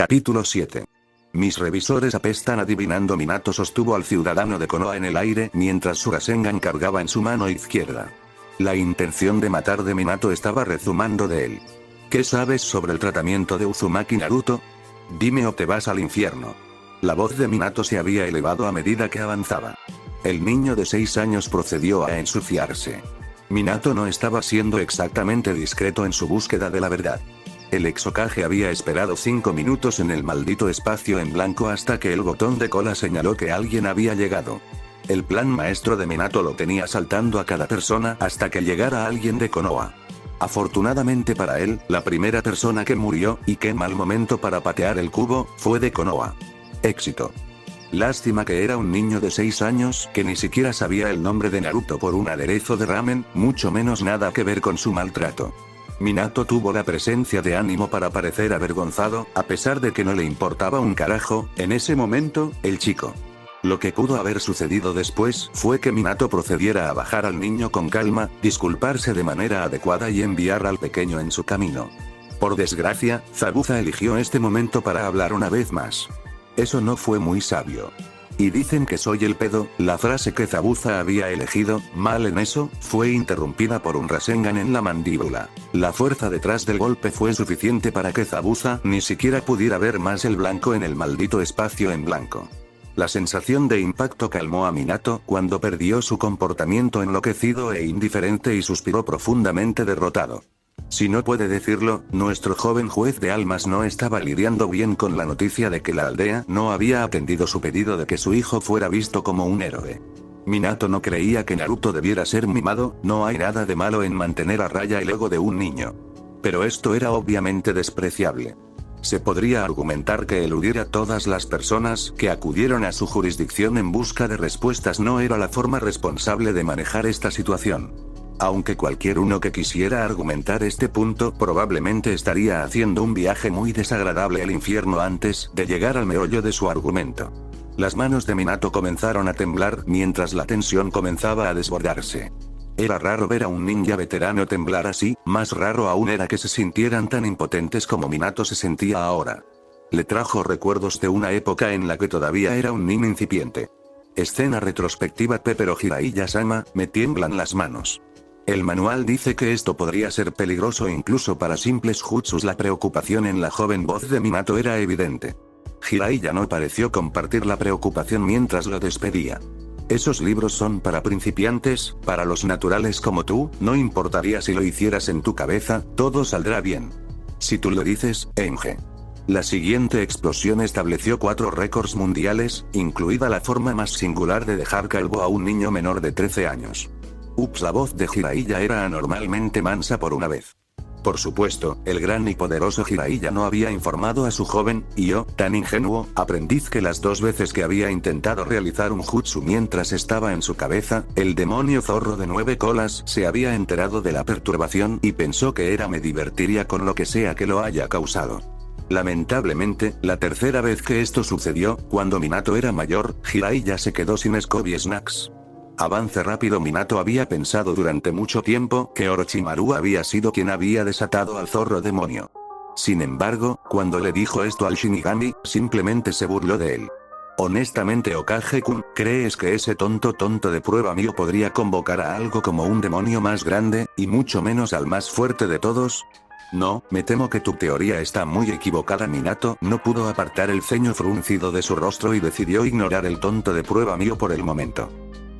Capítulo 7. Mis revisores apestan. Adivinando. Minato sostuvo al ciudadano de Konoha en el aire mientras su Rasengan cargaba en su mano izquierda. La intención de matar de Minato estaba rezumando de él. ¿Qué sabes sobre el tratamiento de Uzumaki, Naruto? Dime o te vas al infierno. La voz de Minato se había elevado a medida que avanzaba. El niño de 6 años procedió a ensuciarse. Minato no estaba siendo exactamente discreto en su búsqueda de la verdad. El ex Hokage había esperado 5 minutos en el maldito espacio en blanco hasta que el botón de cola señaló que alguien había llegado. El plan maestro de Minato lo tenía saltando a cada persona hasta que llegara alguien de Konoha. Afortunadamente para él, la primera persona que murió, y qué mal momento para patear el cubo, fue de Konoha. Éxito. Lástima que era un niño de 6 años que ni siquiera sabía el nombre de Naruto por un aderezo de ramen, mucho menos nada que ver con su maltrato. Minato tuvo la presencia de ánimo para parecer avergonzado, a pesar de que no le importaba un carajo, en ese momento, el chico. Lo que pudo haber sucedido después fue que Minato procediera a bajar al niño con calma, disculparse de manera adecuada y enviar al pequeño en su camino. Por desgracia, Zabuza eligió este momento para hablar una vez más. Eso no fue muy sabio. Y dicen que soy el pedo. La frase que Zabuza había elegido, mal en eso, fue interrumpida por un Rasengan en la mandíbula. La fuerza detrás del golpe fue suficiente para que Zabuza ni siquiera pudiera ver más el blanco en el maldito espacio en blanco. La sensación de impacto calmó a Minato cuando perdió su comportamiento enloquecido e indiferente y suspiró profundamente derrotado. Si no puede decirlo, nuestro joven juez de almas no estaba lidiando bien con la noticia de que la aldea no había atendido su pedido de que su hijo fuera visto como un héroe. Minato no creía que Naruto debiera ser mimado. No hay nada de malo en mantener a raya el ego de un niño. Pero esto era obviamente despreciable. Se podría argumentar que eludir a todas las personas que acudieron a su jurisdicción en busca de respuestas no era la forma responsable de manejar esta situación. Aunque cualquier uno que quisiera argumentar este punto probablemente estaría haciendo un viaje muy desagradable al infierno antes de llegar al meollo de su argumento. Las manos de Minato comenzaron a temblar mientras la tensión comenzaba a desbordarse. Era raro ver a un ninja veterano temblar así, más raro aún era que se sintieran tan impotentes como Minato se sentía ahora. Le trajo recuerdos de una época en la que todavía era un niño incipiente. Escena retrospectiva. Pero Jiraiya-sama, me tiemblan las manos. El manual dice que esto podría ser peligroso incluso para simples jutsus. La preocupación en la joven voz de Minato era evidente. Jiraiya no pareció compartir la preocupación mientras lo despedía. Esos libros son para principiantes, para los naturales como tú. No importaría si lo hicieras en tu cabeza, todo saldrá bien. Si tú lo dices, Enge. La siguiente explosión estableció 4 récords mundiales, incluida la forma más singular de dejar calvo a un niño menor de 13 años. Ups, la voz de Jiraiya era anormalmente mansa por una vez. Por supuesto, el gran y poderoso Jiraiya no había informado a su joven, y yo, tan ingenuo, aprendiz que las 2 veces que había intentado realizar un jutsu mientras estaba en su cabeza, el demonio zorro de 9 colas se había enterado de la perturbación y pensó que me divertiría con lo que sea que lo haya causado. Lamentablemente, la tercera vez que esto sucedió, cuando Minato era mayor, Jiraiya se quedó sin Scooby Snacks. Avance rápido. Minato había pensado durante mucho tiempo que Orochimaru había sido quien había desatado al zorro demonio. Sin embargo, cuando le dijo esto al Shinigami, simplemente se burló de él. Honestamente, Hokage-kun, ¿crees que ese tonto de prueba mío podría convocar a algo como un demonio más grande, y mucho menos al más fuerte de todos? No, me temo que tu teoría está muy equivocada. Minato no pudo apartar el ceño fruncido de su rostro y decidió ignorar el tonto de prueba mío por el momento.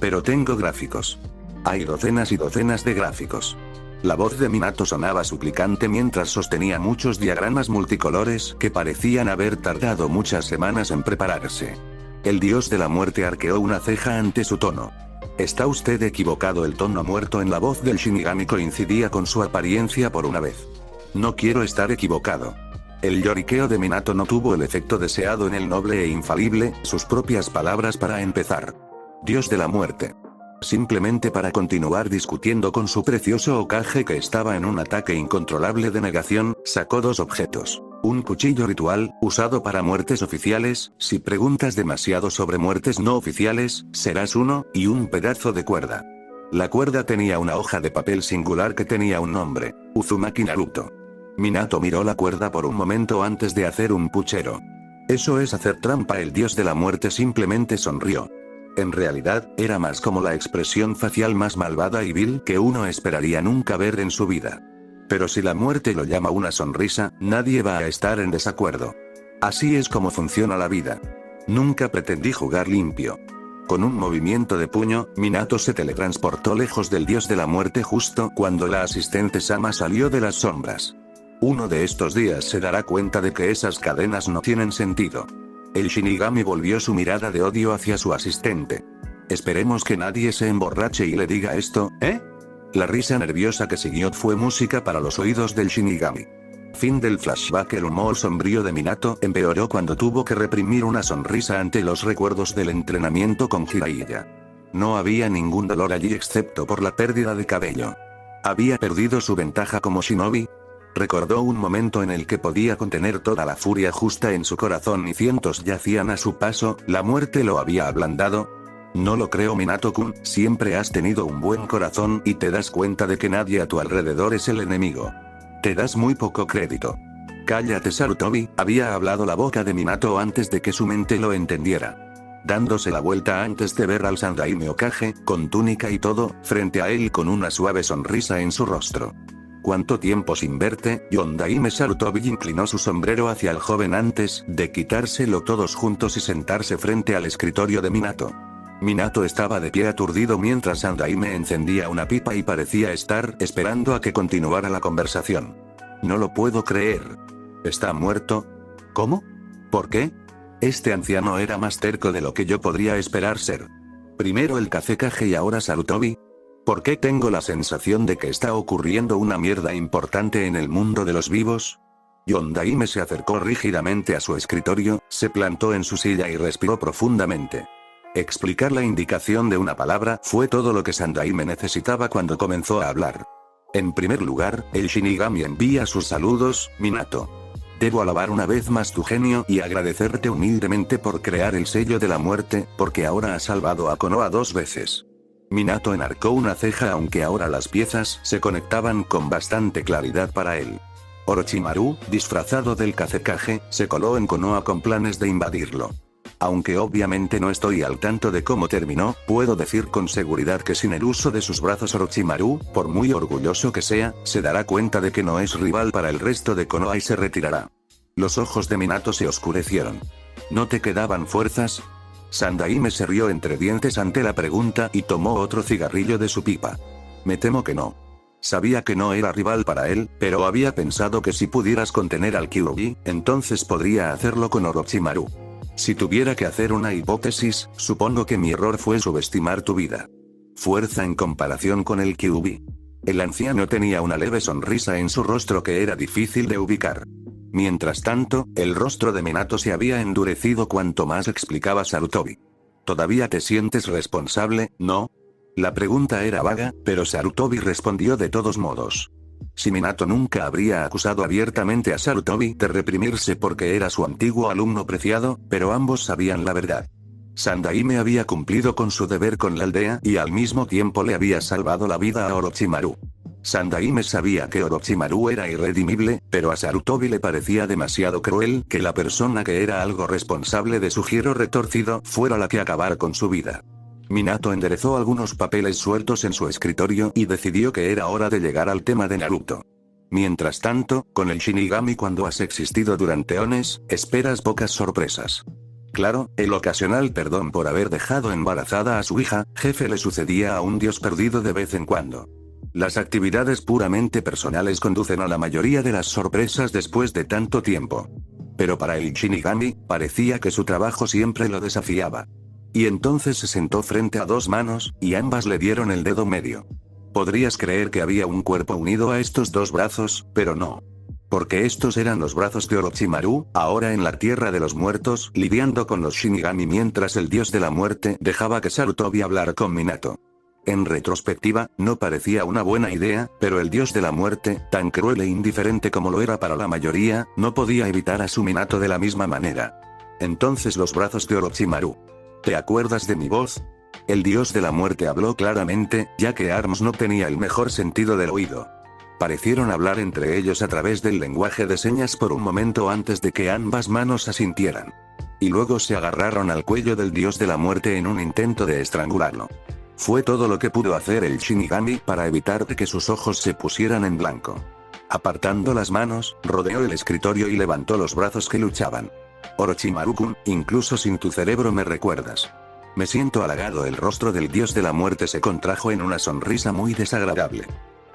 Pero tengo gráficos. Hay docenas y docenas de gráficos. La voz de Minato sonaba suplicante mientras sostenía muchos diagramas multicolores que parecían haber tardado muchas semanas en prepararse. El dios de la muerte arqueó una ceja ante su tono. Está usted equivocado. El tono muerto en la voz del Shinigami coincidía con su apariencia por una vez. No quiero estar equivocado. El lloriqueo de Minato no tuvo el efecto deseado en el noble e infalible, sus propias palabras para empezar. Dios de la muerte. Simplemente para continuar discutiendo con su precioso Hokage que estaba en un ataque incontrolable de negación, sacó 2 objetos. Un cuchillo ritual, usado para muertes oficiales. Si preguntas demasiado sobre muertes no oficiales, serás uno, y un pedazo de cuerda. La cuerda tenía una hoja de papel singular que tenía un nombre: Uzumaki Naruto. Minato miró la cuerda por un momento antes de hacer un puchero. Eso es hacer trampa. El dios de la muerte simplemente sonrió. En realidad, era más como la expresión facial más malvada y vil que uno esperaría nunca ver en su vida. Pero si la muerte lo llama una sonrisa, nadie va a estar en desacuerdo. Así es como funciona la vida. Nunca pretendí jugar limpio. Con un movimiento de puño, Minato se teletransportó lejos del dios de la muerte justo cuando la asistente Sama salió de las sombras. Uno de estos días se dará cuenta de que esas cadenas no tienen sentido. El Shinigami volvió su mirada de odio hacia su asistente. Esperemos que nadie se emborrache y le diga esto, ¿eh? La risa nerviosa que siguió fue música para los oídos del Shinigami. Fin del flashback. El humor sombrío de Minato empeoró cuando tuvo que reprimir una sonrisa ante los recuerdos del entrenamiento con Jiraiya. No había ningún dolor allí excepto por la pérdida de cabello. ¿Había perdido su ventaja como shinobi? Recordó un momento en el que podía contener toda la furia justa en su corazón y cientos yacían a su paso. ¿La muerte lo había ablandado? No lo creo, Minato-kun, siempre has tenido un buen corazón y te das cuenta de que nadie a tu alrededor es el enemigo. Te das muy poco crédito. Cállate, Sarutobi, había hablado la boca de Minato antes de que su mente lo entendiera. Dándose la vuelta antes de ver al Sandaime Hokage, con túnica y todo, frente a él con una suave sonrisa en su rostro. ¿Cuánto tiempo sin verte, Yondaime? Sarutobi inclinó su sombrero hacia el joven antes de quitárselo todos juntos y sentarse frente al escritorio de Minato. Minato estaba de pie aturdido mientras Sandaime encendía una pipa y parecía estar esperando a que continuara la conversación. No lo puedo creer. ¿Está muerto? ¿Cómo? ¿Por qué? Este anciano era más terco de lo que yo podría esperar ser. Primero el Kazekage y ahora Sarutobi. ¿Por qué tengo la sensación de que está ocurriendo una mierda importante en el mundo de los vivos? Yondaime se acercó rígidamente a su escritorio, se plantó en su silla y respiró profundamente. Explicar la indicación de una palabra fue todo lo que Sandaime necesitaba cuando comenzó a hablar. En primer lugar, el Shinigami envía sus saludos, Minato. Debo alabar una vez más tu genio y agradecerte humildemente por crear el sello de la muerte, porque ahora has salvado a Konoha 2 veces. Minato enarcó una ceja aunque ahora las piezas se conectaban con bastante claridad para él. Orochimaru, disfrazado del Kazekage, se coló en Konoha con planes de invadirlo. Aunque obviamente no estoy al tanto de cómo terminó, puedo decir con seguridad que sin el uso de sus brazos Orochimaru, por muy orgulloso que sea, se dará cuenta de que no es rival para el resto de Konoha y se retirará. Los ojos de Minato se oscurecieron. ¿No te quedaban fuerzas? Sandaime se rió entre dientes ante la pregunta y tomó otro cigarrillo de su pipa. Me temo que no. Sabía que no era rival para él, pero había pensado que si pudieras contener al Kyuubi, entonces podría hacerlo con Orochimaru. Si tuviera que hacer una hipótesis, supongo que mi error fue subestimar tu vida. Fuerza en comparación con el Kyuubi. El anciano tenía una leve sonrisa en su rostro que era difícil de ubicar. Mientras tanto, el rostro de Minato se había endurecido cuanto más explicaba Sarutobi. ¿Todavía te sientes responsable, no? La pregunta era vaga, pero Sarutobi respondió de todos modos. Si Minato nunca habría acusado abiertamente a Sarutobi de reprimirse porque era su antiguo alumno preciado, pero ambos sabían la verdad. Sandaime había cumplido con su deber con la aldea y al mismo tiempo le había salvado la vida a Orochimaru. Sandaime sabía que Orochimaru era irredimible, pero a Sarutobi le parecía demasiado cruel que la persona que era algo responsable de su giro retorcido fuera la que acabara con su vida. Minato enderezó algunos papeles sueltos en su escritorio y decidió que era hora de llegar al tema de Naruto. Mientras tanto, con el Shinigami cuando has existido durante eones, esperas pocas sorpresas. Claro, el ocasional perdón por haber dejado embarazada a su hija, jefe le sucedía a un dios perdido de vez en cuando. Las actividades puramente personales conducen a la mayoría de las sorpresas después de tanto tiempo. Pero para el Shinigami, parecía que su trabajo siempre lo desafiaba. Y entonces se sentó frente a dos manos, y ambas le dieron el dedo medio. Podrías creer que había un cuerpo unido a estos dos brazos, pero no. Porque estos eran los brazos de Orochimaru, ahora en la tierra de los muertos, lidiando con los Shinigami mientras el dios de la muerte dejaba que Sarutobi hablara con Minato. En retrospectiva, no parecía una buena idea, pero el dios de la muerte, tan cruel e indiferente como lo era para la mayoría, no podía evitar a su Minato de la misma manera. Entonces los brazos de Orochimaru. ¿Te acuerdas de mi voz? El dios de la muerte habló claramente, ya que Arms no tenía el mejor sentido del oído. Parecieron hablar entre ellos a través del lenguaje de señas por un momento antes de que ambas manos asintieran. Y luego se agarraron al cuello del dios de la muerte en un intento de estrangularlo. Fue todo lo que pudo hacer el Shinigami para evitar que sus ojos se pusieran en blanco. Apartando las manos, rodeó el escritorio y levantó los brazos que luchaban. Orochimaru-kun, incluso sin tu cerebro me recuerdas. Me siento halagado. El rostro del dios de la muerte se contrajo en una sonrisa muy desagradable.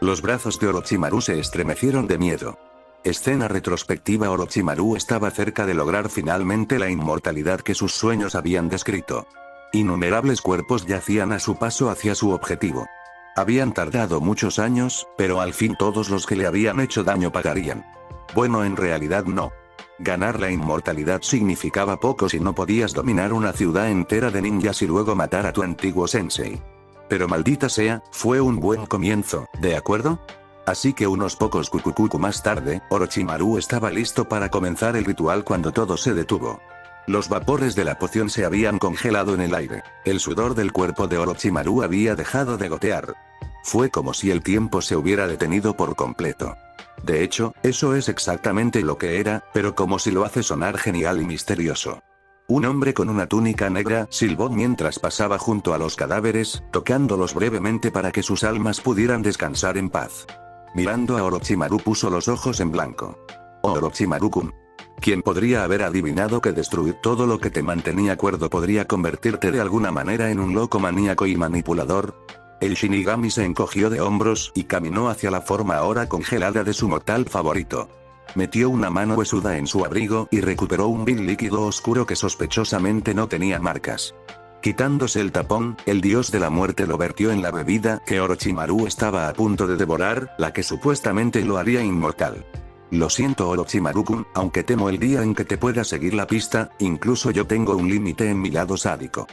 Los brazos de Orochimaru se estremecieron de miedo. Escena retrospectiva. Orochimaru estaba cerca de lograr finalmente la inmortalidad que sus sueños habían descrito. Innumerables cuerpos yacían a su paso hacia su objetivo. Habían tardado muchos años, pero al fin todos los que le habían hecho daño pagarían. Bueno, en realidad no. Ganar la inmortalidad significaba poco si no podías dominar una ciudad entera de ninjas y luego matar a tu antiguo sensei. Pero maldita sea, fue un buen comienzo, ¿de acuerdo? Así que unos pocos kukukuku más tarde, Orochimaru estaba listo para comenzar el ritual cuando todo se detuvo. Los vapores de la poción se habían congelado en el aire. El sudor del cuerpo de Orochimaru había dejado de gotear. Fue como si el tiempo se hubiera detenido por completo. De hecho, eso es exactamente lo que era, pero como si lo hace sonar genial y misterioso. Un hombre con una túnica negra silbó mientras pasaba junto a los cadáveres, tocándolos brevemente para que sus almas pudieran descansar en paz. Mirando a Orochimaru puso los ojos en blanco. Oh, Orochimaru-kun. ¿Quién podría haber adivinado que destruir todo lo que te mantenía cuerdo podría convertirte de alguna manera en un loco maníaco y manipulador? El Shinigami se encogió de hombros y caminó hacia la forma ahora congelada de su mortal favorito. Metió una mano huesuda en su abrigo y recuperó un vil líquido oscuro que sospechosamente no tenía marcas. Quitándose el tapón, el dios de la muerte lo vertió en la bebida que Orochimaru estaba a punto de devorar, la que supuestamente lo haría inmortal. Lo siento, Orochimaru-kun, aunque temo el día en que te pueda seguir la pista, incluso yo tengo un límite en mi lado sádico.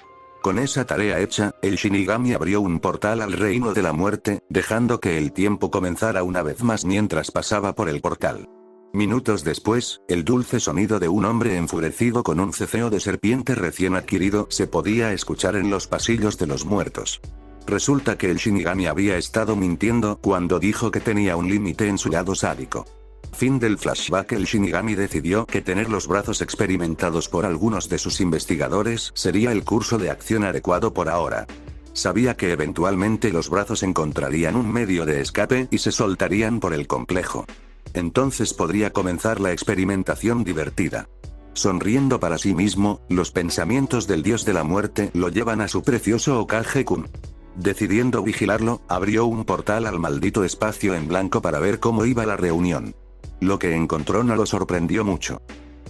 Con esa tarea hecha, el Shinigami abrió un portal al reino de la muerte, dejando que el tiempo comenzara una vez más mientras pasaba por el portal. Minutos después, el dulce sonido de un hombre enfurecido con un ceceo de serpiente recién adquirido se podía escuchar en los pasillos de los muertos. Resulta que el Shinigami había estado mintiendo cuando dijo que tenía un límite en su lado sádico. Fin del flashback. El Shinigami decidió que tener los brazos experimentados por algunos de sus investigadores sería el curso de acción adecuado por ahora. Sabía que eventualmente los brazos encontrarían un medio de escape y se soltarían por el complejo. Entonces podría comenzar la experimentación divertida. Sonriendo para sí mismo, los pensamientos del dios de la muerte lo llevan a su precioso Hokage-kun. Decidiendo vigilarlo, abrió un portal al maldito espacio en blanco para ver cómo iba la reunión. Lo que encontró no lo sorprendió mucho.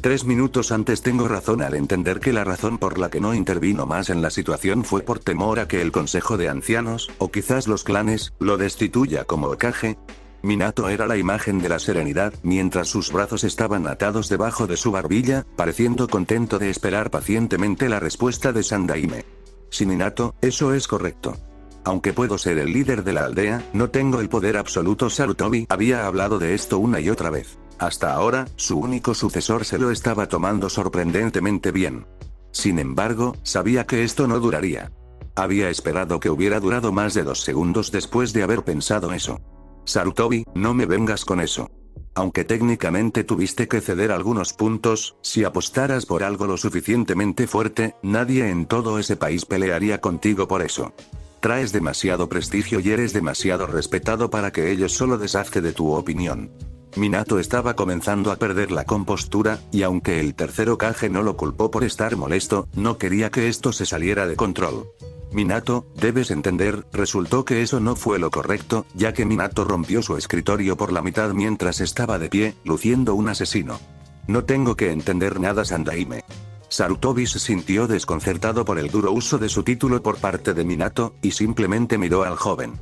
3 minutos antes tengo razón al entender que la razón por la que no intervino más en la situación fue por temor a que el Consejo de Ancianos, o quizás los clanes, lo destituya como Hokage. Minato era la imagen de la serenidad, mientras sus brazos estaban atados debajo de su barbilla, pareciendo contento de esperar pacientemente la respuesta de Sandaime. Sí, Minato, eso es correcto. Aunque puedo ser el líder de la aldea, no tengo el poder absoluto. Sarutobi había hablado de esto una y otra vez. Hasta ahora, su único sucesor se lo estaba tomando sorprendentemente bien. Sin embargo, sabía que esto no duraría. Había esperado que hubiera durado más de 2 segundos después de haber pensado eso. Sarutobi, no me vengas con eso. Aunque técnicamente tuviste que ceder algunos puntos, si apostaras por algo lo suficientemente fuerte, nadie en todo ese país pelearía contigo por eso. Traes demasiado prestigio y eres demasiado respetado para que ellos solo deshazte de tu opinión. Minato estaba comenzando a perder la compostura, y aunque el tercer Hokage no lo culpó por estar molesto, no quería que esto se saliera de control. Minato, debes entender, resultó que eso no fue lo correcto, ya que Minato rompió su escritorio por la mitad mientras estaba de pie, luciendo un asesino. No tengo que entender nada, Sandaime. Sarutobi se sintió desconcertado por el duro uso de su título por parte de Minato, y simplemente miró al joven.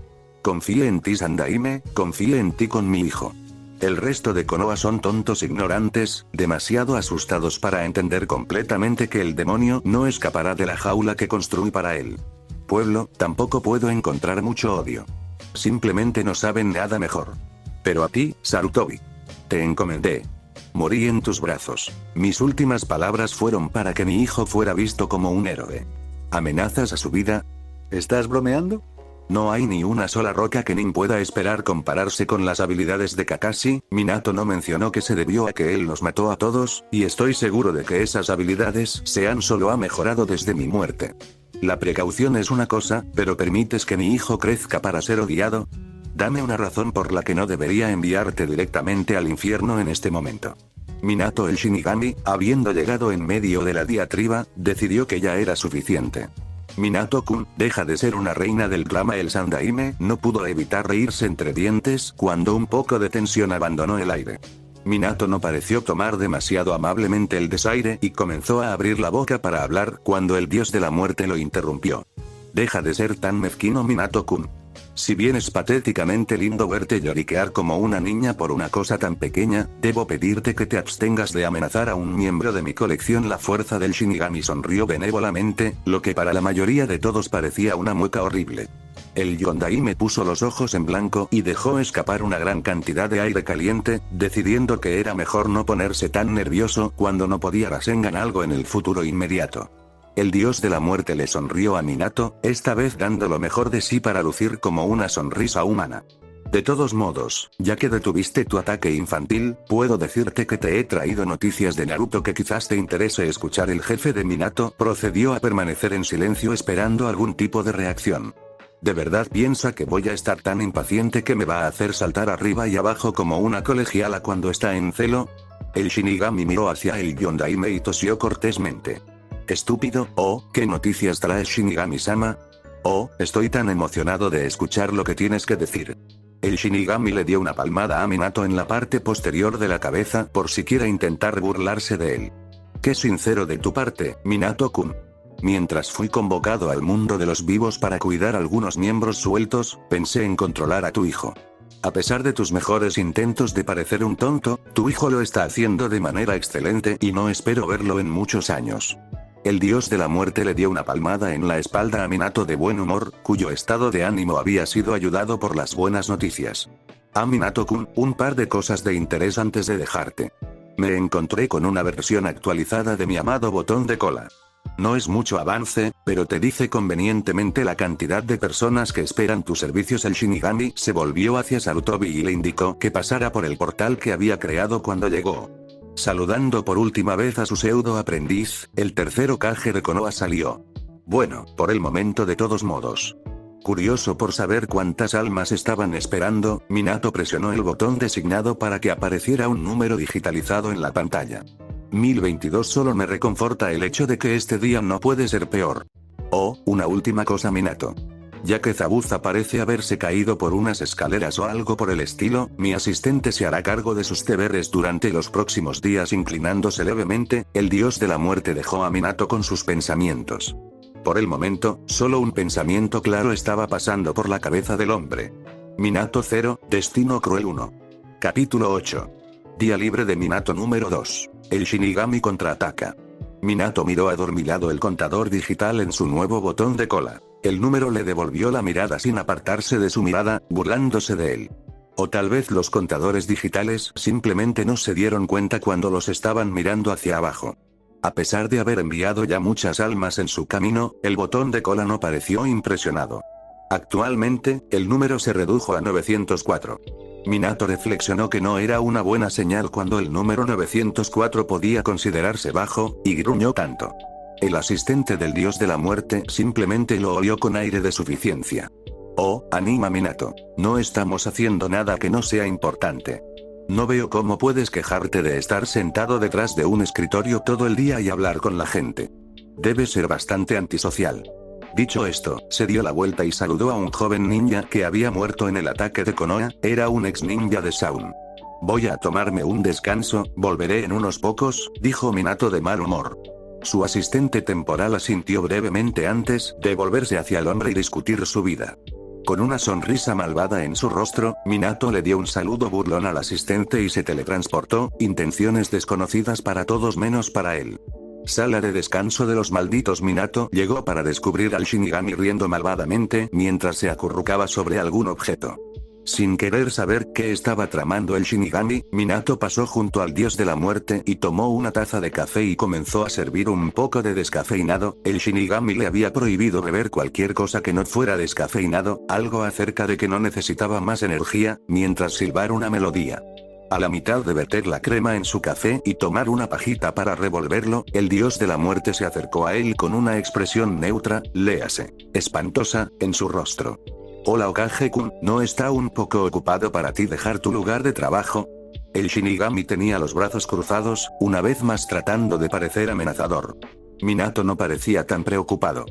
Confíe en ti, Sandaime, confíe en ti con mi hijo. El resto de Konoha son tontos ignorantes, demasiado asustados para entender completamente que el demonio no escapará de la jaula que construí para él. Pueblo, tampoco puedo encontrar mucho odio. Simplemente no saben nada mejor. Pero a ti, Sarutobi. Te encomendé. Morí en tus brazos. Mis últimas palabras fueron para que mi hijo fuera visto como un héroe. ¿Amenazas a su vida? ¿Estás bromeando? No hay ni una sola roca que Nin pueda esperar compararse con las habilidades de Kakashi. Minato no mencionó que se debió a que él nos mató a todos, y estoy seguro de que esas habilidades se han solo mejorado desde mi muerte. La precaución es una cosa, pero ¿permites que mi hijo crezca para ser odiado? Dame una razón por la que no debería enviarte directamente al infierno en este momento. Minato el Shinigami, habiendo llegado en medio de la diatriba, decidió que ya era suficiente. Minato-kun, deja de ser una reina del clama. El Sandaime no pudo evitar reírse entre dientes cuando un poco de tensión abandonó el aire. Minato no pareció tomar demasiado amablemente el desaire y comenzó a abrir la boca para hablar cuando el dios de la muerte lo interrumpió. Deja de ser tan mezquino, Minato-kun. Si bien es patéticamente lindo verte lloriquear como una niña por una cosa tan pequeña, debo pedirte que te abstengas de amenazar a un miembro de mi colección. La fuerza del Shinigami sonrió benévolamente, lo que para la mayoría de todos parecía una mueca horrible. El Yondaime puso los ojos en blanco y dejó escapar una gran cantidad de aire caliente, decidiendo que era mejor no ponerse tan nervioso cuando no podía Rasengan algo en el futuro inmediato. El dios de la muerte le sonrió a Minato, esta vez dando lo mejor de sí para lucir como una sonrisa humana. De todos modos, ya que detuviste tu ataque infantil, puedo decirte que te he traído noticias de Naruto que quizás te interese escuchar. El jefe de Minato procedió a permanecer en silencio esperando algún tipo de reacción. ¿De verdad piensa que voy a estar tan impaciente que me va a hacer saltar arriba y abajo como una colegiala cuando está en celo? El Shinigami miró hacia el Yondaime y tosió cortésmente. Estúpido. Oh, ¿qué noticias traes, Shinigami-sama? Oh, estoy tan emocionado de escuchar lo que tienes que decir. El Shinigami le dio una palmada a Minato en la parte posterior de la cabeza por siquiera intentar burlarse de él. Qué sincero de tu parte, Minato-kun. Mientras fui convocado al mundo de los vivos para cuidar algunos miembros sueltos, pensé en controlar a tu hijo. A pesar de tus mejores intentos de parecer un tonto, tu hijo lo está haciendo de manera excelente y no espero verlo en muchos años. El dios de la muerte le dio una palmada en la espalda a Minato de buen humor, cuyo estado de ánimo había sido ayudado por las buenas noticias. Minato-kun, un par de cosas de interés antes de dejarte. Me encontré con una versión actualizada de mi amado botón de cola. No es mucho avance, pero te dice convenientemente la cantidad de personas que esperan tus servicios. El Shinigami se volvió hacia Sarutobi y le indicó que pasara por el portal que había creado cuando llegó. Saludando por última vez a su pseudo aprendiz, el tercer Hokage de Konoha salió. Bueno, por el momento de todos modos. Curioso por saber cuántas almas estaban esperando, Minato presionó el botón designado para que apareciera un número digitalizado en la pantalla. 1022. Solo me reconforta el hecho de que este día no puede ser peor. Oh, una última cosa, Minato. Ya que Zabuza parece haberse caído por unas escaleras o algo por el estilo, mi asistente se hará cargo de sus deberes durante los próximos días. Inclinándose levemente, el dios de la muerte dejó a Minato con sus pensamientos. Por el momento, solo un pensamiento claro estaba pasando por la cabeza del hombre. Minato 0, Destino Cruel 1. Capítulo 8. Día libre de Minato número 2. El Shinigami contraataca. Minato miró adormilado el contador digital en su nuevo botón de cola. El número le devolvió la mirada sin apartarse de su mirada, burlándose de él. O tal vez los contadores digitales simplemente no se dieron cuenta cuando los estaban mirando hacia abajo. A pesar de haber enviado ya muchas almas en su camino, el botón de cola no pareció impresionado. Actualmente, el número se redujo a 904. Minato reflexionó que no era una buena señal cuando el número 904 podía considerarse bajo, y gruñó tanto. El asistente del dios de la muerte simplemente lo olió con aire de suficiencia. Oh, anima Minato. No estamos haciendo nada que no sea importante. No veo cómo puedes quejarte de estar sentado detrás de un escritorio todo el día y hablar con la gente. Debe ser bastante antisocial. Dicho esto, se dio la vuelta y saludó a un joven ninja que había muerto en el ataque de Konoha. Era un ex ninja de Shaun. Voy a tomarme un descanso, volveré en unos pocos, dijo Minato de mal humor. Su asistente temporal asintió brevemente antes de volverse hacia el hombre y discutir su vida. Con una sonrisa malvada en su rostro, Minato le dio un saludo burlón al asistente y se teletransportó, intenciones desconocidas para todos menos para él. Sala de descanso de los malditos. Minato llegó para descubrir al Shinigami riendo malvadamente mientras se acurrucaba sobre algún objeto. Sin querer saber qué estaba tramando el Shinigami, Minato pasó junto al dios de la muerte y tomó una taza de café y comenzó a servir un poco de descafeinado. El Shinigami le había prohibido beber cualquier cosa que no fuera descafeinado, algo acerca de que no necesitaba más energía, mientras silbar una melodía. A la mitad de verter la crema en su café y tomar una pajita para revolverlo, el dios de la muerte se acercó a él con una expresión neutra, léase, espantosa, en su rostro. Hola Hokage-kun, ¿no está un poco ocupado para ti dejar tu lugar de trabajo? El Shinigami tenía los brazos cruzados, una vez más tratando de parecer amenazador. Minato no parecía tan preocupado.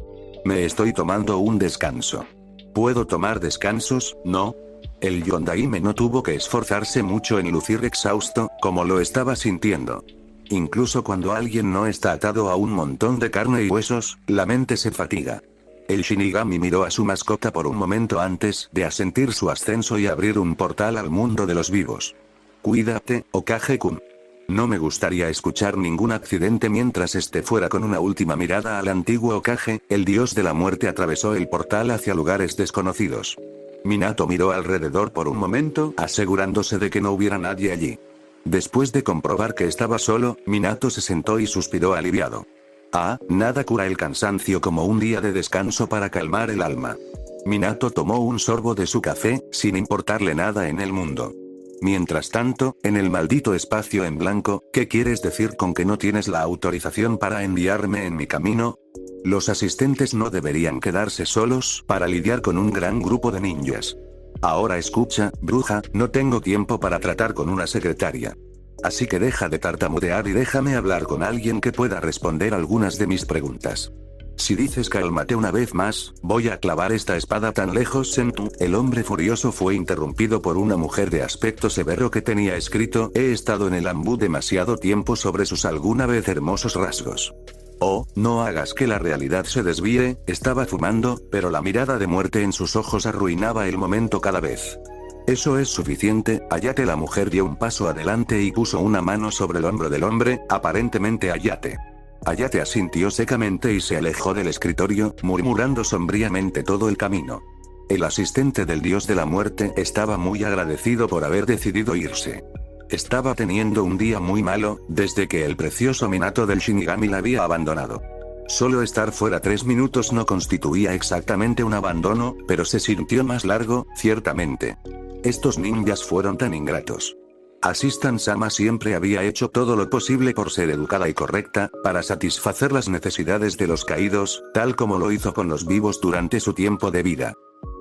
Me estoy tomando un descanso. ¿Puedo tomar descansos, no? El Yondaime no tuvo que esforzarse mucho en lucir exhausto, como lo estaba sintiendo. Incluso cuando alguien no está atado a un montón de carne y huesos, la mente se fatiga. El Shinigami miró a su mascota por un momento antes de asentir su ascenso y abrir un portal al mundo de los vivos. Cuídate, Hokage-kun. No me gustaría escuchar ningún accidente mientras esté fuera. Con una última mirada al antiguo Hokage, el dios de la muerte atravesó el portal hacia lugares desconocidos. Minato miró alrededor por un momento, asegurándose de que no hubiera nadie allí. Después de comprobar que estaba solo, Minato se sentó y suspiró aliviado. Ah, nada cura el cansancio como un día de descanso para calmar el alma. Minato tomó un sorbo de su café, sin importarle nada en el mundo. Mientras tanto, en el maldito espacio en blanco, ¿qué quieres decir con que no tienes la autorización para enviarme en mi camino? Los asistentes no deberían quedarse solos para lidiar con un gran grupo de ninjas. Ahora escucha, bruja, no tengo tiempo para tratar con una secretaria. Así que deja de tartamudear y déjame hablar con alguien que pueda responder algunas de mis preguntas. Si dices cálmate una vez más, voy a clavar esta espada tan lejos en tu... El hombre furioso fue interrumpido por una mujer de aspecto severo que tenía escrito: he estado en el ambú demasiado tiempo sobre sus alguna vez hermosos rasgos. Oh, no hagas que la realidad se desvíe, estaba fumando, pero la mirada de muerte en sus ojos arruinaba el momento cada vez. Eso es suficiente. Ayate. La mujer dio un paso adelante y puso una mano sobre el hombro del hombre, aparentemente Ayate. Ayate asintió secamente y se alejó del escritorio, murmurando sombríamente todo el camino. El asistente del dios de la muerte estaba muy agradecido por haber decidido irse. Estaba teniendo un día muy malo, desde que el precioso Minato del Shinigami la había abandonado. Solo estar fuera 3 minutos no constituía exactamente un abandono, pero se sintió más largo, ciertamente. Estos ninjas fueron tan ingratos. Assistant-sama siempre había hecho todo lo posible por ser educada y correcta, para satisfacer las necesidades de los caídos, tal como lo hizo con los vivos durante su tiempo de vida.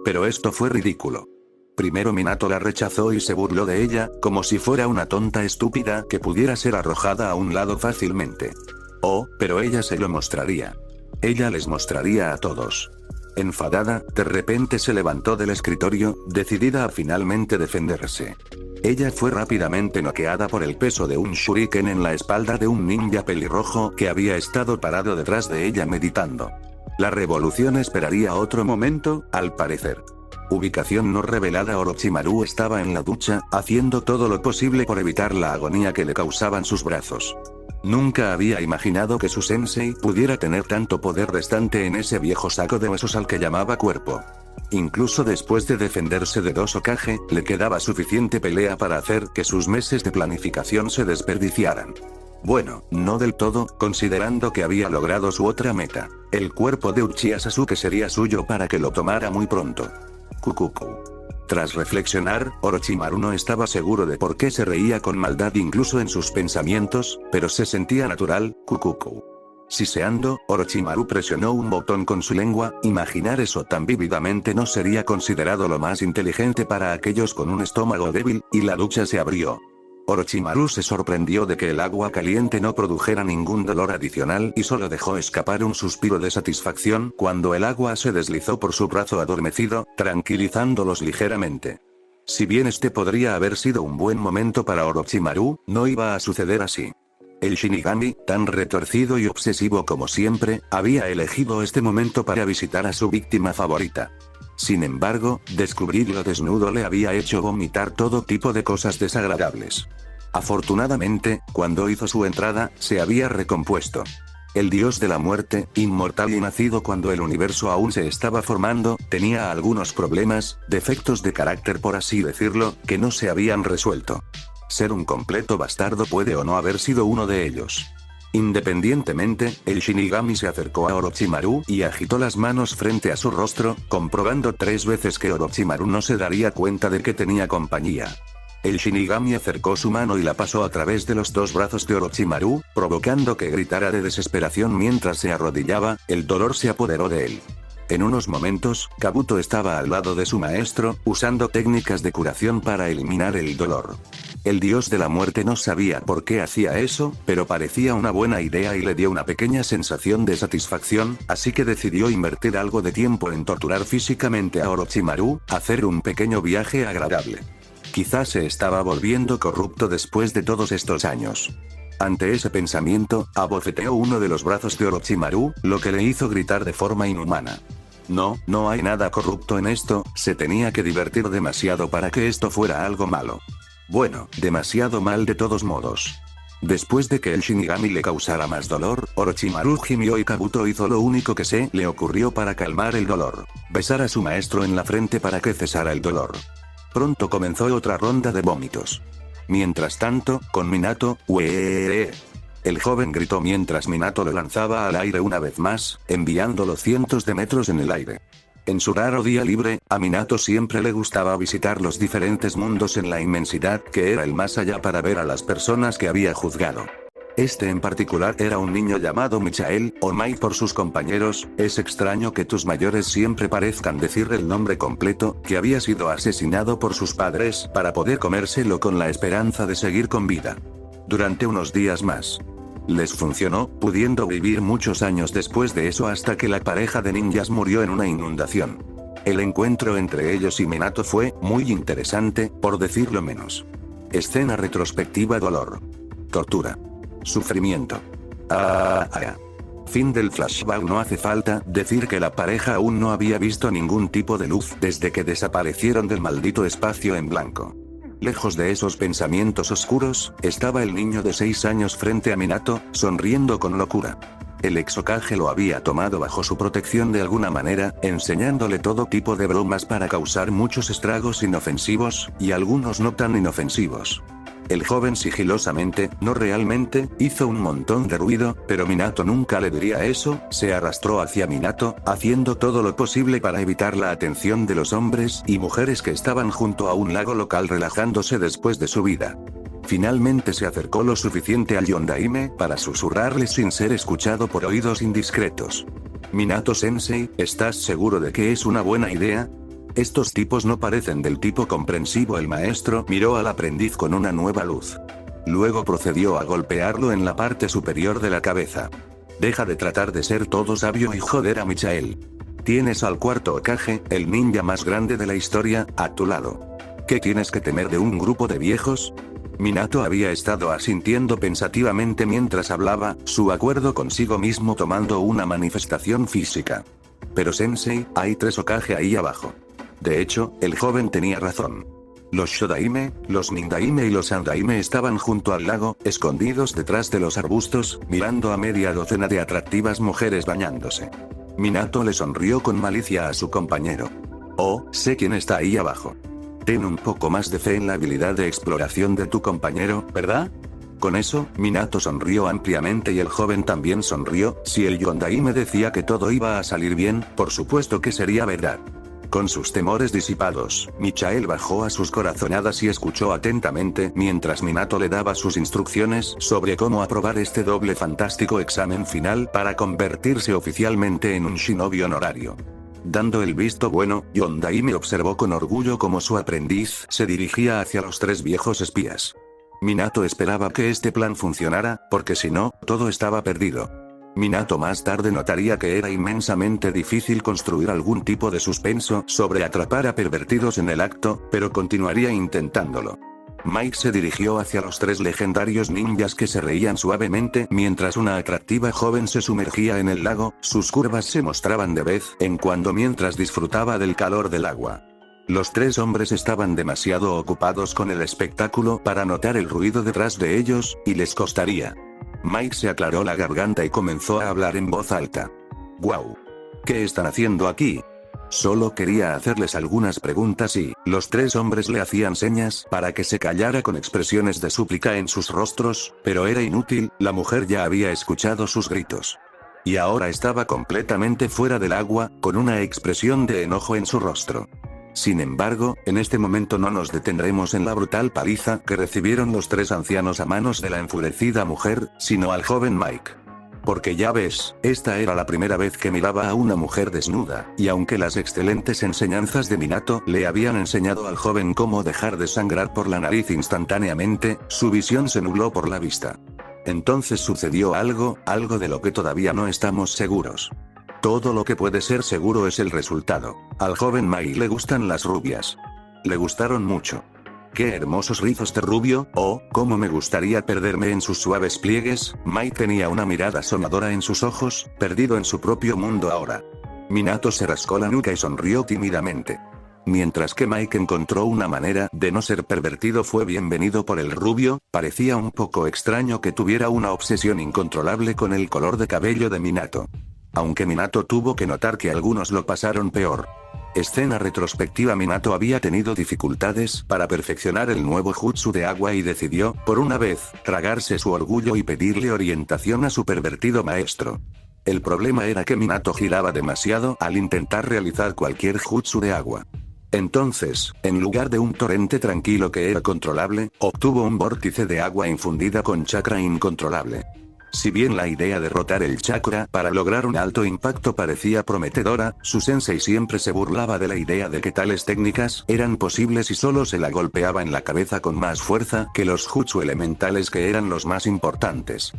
Pero esto fue ridículo. Primero Minato la rechazó y se burló de ella, como si fuera una tonta estúpida que pudiera ser arrojada a un lado fácilmente. Oh, pero ella se lo mostraría. Ella les mostraría a todos. Enfadada, de repente se levantó del escritorio, decidida a finalmente defenderse. Ella fue rápidamente noqueada por el peso de un shuriken en la espalda de un ninja pelirrojo que había estado parado detrás de ella meditando. La revolución esperaría otro momento, al parecer. Ubicación no revelada. Orochimaru estaba en la ducha, haciendo todo lo posible por evitar la agonía que le causaban sus brazos. Nunca había imaginado que su sensei pudiera tener tanto poder restante en ese viejo saco de huesos al que llamaba cuerpo. Incluso después de defenderse de 2 Hokage, le quedaba suficiente pelea para hacer que sus meses de planificación se desperdiciaran. Bueno, no del todo, considerando que había logrado su otra meta. El cuerpo de Uchiha Sasuke sería suyo para que lo tomara muy pronto. Kukuku. Tras reflexionar, Orochimaru no estaba seguro de por qué se reía con maldad incluso en sus pensamientos, pero se sentía natural. Kukuku. Siseando, Orochimaru presionó un botón con su lengua. Imaginar eso tan vívidamente no sería considerado lo más inteligente para aquellos con un estómago débil, y la ducha se abrió. Orochimaru se sorprendió de que el agua caliente no produjera ningún dolor adicional y solo dejó escapar un suspiro de satisfacción cuando el agua se deslizó por su brazo adormecido, tranquilizándolos ligeramente. Si bien este podría haber sido un buen momento para Orochimaru, no iba a suceder así. El Shinigami, tan retorcido y obsesivo como siempre, había elegido este momento para visitar a su víctima favorita. Sin embargo, descubrirlo desnudo le había hecho vomitar todo tipo de cosas desagradables. Afortunadamente, cuando hizo su entrada, se había recompuesto. El dios de la muerte, inmortal y nacido cuando el universo aún se estaba formando, tenía algunos problemas, defectos de carácter por así decirlo, que no se habían resuelto. Ser un completo bastardo puede o no haber sido uno de ellos. Independientemente, el Shinigami se acercó a Orochimaru y agitó las manos frente a su rostro, comprobando 3 veces que Orochimaru no se daría cuenta de que tenía compañía. El Shinigami acercó su mano y la pasó a través de los 2 brazos de Orochimaru, provocando que gritara de desesperación mientras se arrodillaba. El dolor se apoderó de él. En unos momentos, Kabuto estaba al lado de su maestro, usando técnicas de curación para eliminar el dolor. El dios de la muerte no sabía por qué hacía eso, pero parecía una buena idea y le dio una pequeña sensación de satisfacción, así que decidió invertir algo de tiempo en torturar físicamente a Orochimaru, hacer un pequeño viaje agradable. Quizás se estaba volviendo corrupto después de todos estos años. Ante ese pensamiento, abofeteó uno de los brazos de Orochimaru, lo que le hizo gritar de forma inhumana. No hay nada corrupto en esto, se tenía que divertir demasiado para que esto fuera algo malo. Bueno, demasiado mal de todos modos. Después de que el Shinigami le causara más dolor, Orochimaru gimió y Kabuto hizo lo único que se le ocurrió para calmar el dolor: besar a su maestro en la frente para que cesara el dolor. Pronto comenzó otra ronda de vómitos. Mientras tanto, con Minato, ¡Ueeeee! El joven gritó mientras Minato lo lanzaba al aire una vez más, enviándolo cientos de metros en el aire. En su raro día libre, a Minato siempre le gustaba visitar los diferentes mundos en la inmensidad que era el más allá para ver a las personas que había juzgado. Este en particular era un niño llamado Michael, o Mike por sus compañeros. Es extraño que tus mayores siempre parezcan decir el nombre completo, que había sido asesinado por sus padres para poder comérselo con la esperanza de seguir con vida. Durante unos días más. Les funcionó, pudiendo vivir muchos años después de eso hasta que la pareja de ninjas murió en una inundación. El encuentro entre ellos y Minato fue muy interesante, por decirlo menos. Escena retrospectiva: dolor, tortura, sufrimiento. Fin del flashback. No hace falta decir que la pareja aún no había visto ningún tipo de luz desde que desaparecieron del maldito espacio en blanco. Lejos de esos pensamientos oscuros, estaba el niño de 6 años frente a Minato, sonriendo con locura. El ex Hokage lo había tomado bajo su protección de alguna manera, enseñándole todo tipo de bromas para causar muchos estragos inofensivos, y algunos no tan inofensivos. El joven sigilosamente, no realmente, hizo un montón de ruido, pero Minato nunca le diría eso. Se arrastró hacia Minato, haciendo todo lo posible para evitar la atención de los hombres y mujeres que estaban junto a un lago local relajándose después de su vida. Finalmente se acercó lo suficiente al Yondaime para susurrarle sin ser escuchado por oídos indiscretos. Minato-sensei, ¿estás seguro de que es una buena idea? Estos tipos no parecen del tipo comprensivo. El maestro miró al aprendiz con una nueva luz. Luego procedió a golpearlo en la parte superior de la cabeza. Deja de tratar de ser todo sabio y joder a Michael. Tienes al cuarto Hokage, el ninja más grande de la historia, a tu lado. ¿Qué tienes que temer de un grupo de viejos? Minato había estado asintiendo pensativamente mientras hablaba, su acuerdo consigo mismo tomando una manifestación física. Pero sensei, hay 3 Hokage ahí abajo. De hecho, el joven tenía razón. Los Shodaime, los Nindaime y los Andaime estaban junto al lago, escondidos detrás de los arbustos, mirando a media docena de atractivas mujeres bañándose. Minato le sonrió con malicia a su compañero. Oh, sé quién está ahí abajo. Ten un poco más de fe en la habilidad de exploración de tu compañero, ¿verdad? Con eso, Minato sonrió ampliamente y el joven también sonrió. Si el Yondaime decía que todo iba a salir bien, por supuesto que sería verdad. Con sus temores disipados, Michael bajó a sus corazonadas y escuchó atentamente mientras Minato le daba sus instrucciones sobre cómo aprobar este doble fantástico examen final para convertirse oficialmente en un shinobi honorario. Dando el visto bueno, Yondaime observó con orgullo cómo su aprendiz se dirigía hacia los 3 viejos espías. Minato esperaba que este plan funcionara, porque si no, todo estaba perdido. Minato más tarde notaría que era inmensamente difícil construir algún tipo de suspenso sobre atrapar a pervertidos en el acto, pero continuaría intentándolo. Mike se dirigió hacia los 3 legendarios ninjas que se reían suavemente mientras una atractiva joven se sumergía en el lago. Sus curvas se mostraban de vez en cuando mientras disfrutaba del calor del agua. Los 3 hombres estaban demasiado ocupados con el espectáculo para notar el ruido detrás de ellos, y les costaría. Mike se aclaró la garganta y comenzó a hablar en voz alta. «Guau. ¿Qué están haciendo aquí?» Solo quería hacerles algunas preguntas y, los tres hombres le hacían señas para que se callara con expresiones de súplica en sus rostros, pero era inútil, la mujer ya había escuchado sus gritos. Y ahora estaba completamente fuera del agua, con una expresión de enojo en su rostro. Sin embargo, en este momento no nos detendremos en la brutal paliza que recibieron los tres ancianos a manos de la enfurecida mujer, sino al joven Mike. Porque ya ves, esta era la primera vez que miraba a una mujer desnuda, y aunque las excelentes enseñanzas de Minato le habían enseñado al joven cómo dejar de sangrar por la nariz instantáneamente, su visión se nubló por la vista. Entonces sucedió algo de lo que todavía no estamos seguros. Todo lo que puede ser seguro es el resultado. Al joven Mike le gustan las rubias. Le gustaron mucho. ¡Qué hermosos rizos de rubio! ¡Oh, cómo me gustaría perderme en sus suaves pliegues! Mike tenía una mirada sonadora en sus ojos, perdido en su propio mundo ahora. Minato se rascó la nuca y sonrió tímidamente. Mientras que Mike encontró una manera de no ser pervertido fue bienvenido por el rubio, parecía un poco extraño que tuviera una obsesión incontrolable con el color de cabello de Minato. Aunque Minato tuvo que notar que algunos lo pasaron peor. Escena retrospectiva. Minato había tenido dificultades para perfeccionar el nuevo jutsu de agua y decidió, por una vez, tragarse su orgullo y pedirle orientación a su pervertido maestro. El problema era que Minato giraba demasiado al intentar realizar cualquier jutsu de agua. Entonces, en lugar de un torrente tranquilo que era controlable, obtuvo un vórtice de agua infundida con chakra incontrolable. Si bien la idea de rotar el chakra para lograr un alto impacto parecía prometedora, su sensei siempre se burlaba de la idea de que tales técnicas eran posibles y solo se la golpeaba en la cabeza con más fuerza que los jutsu elementales que eran los más importantes.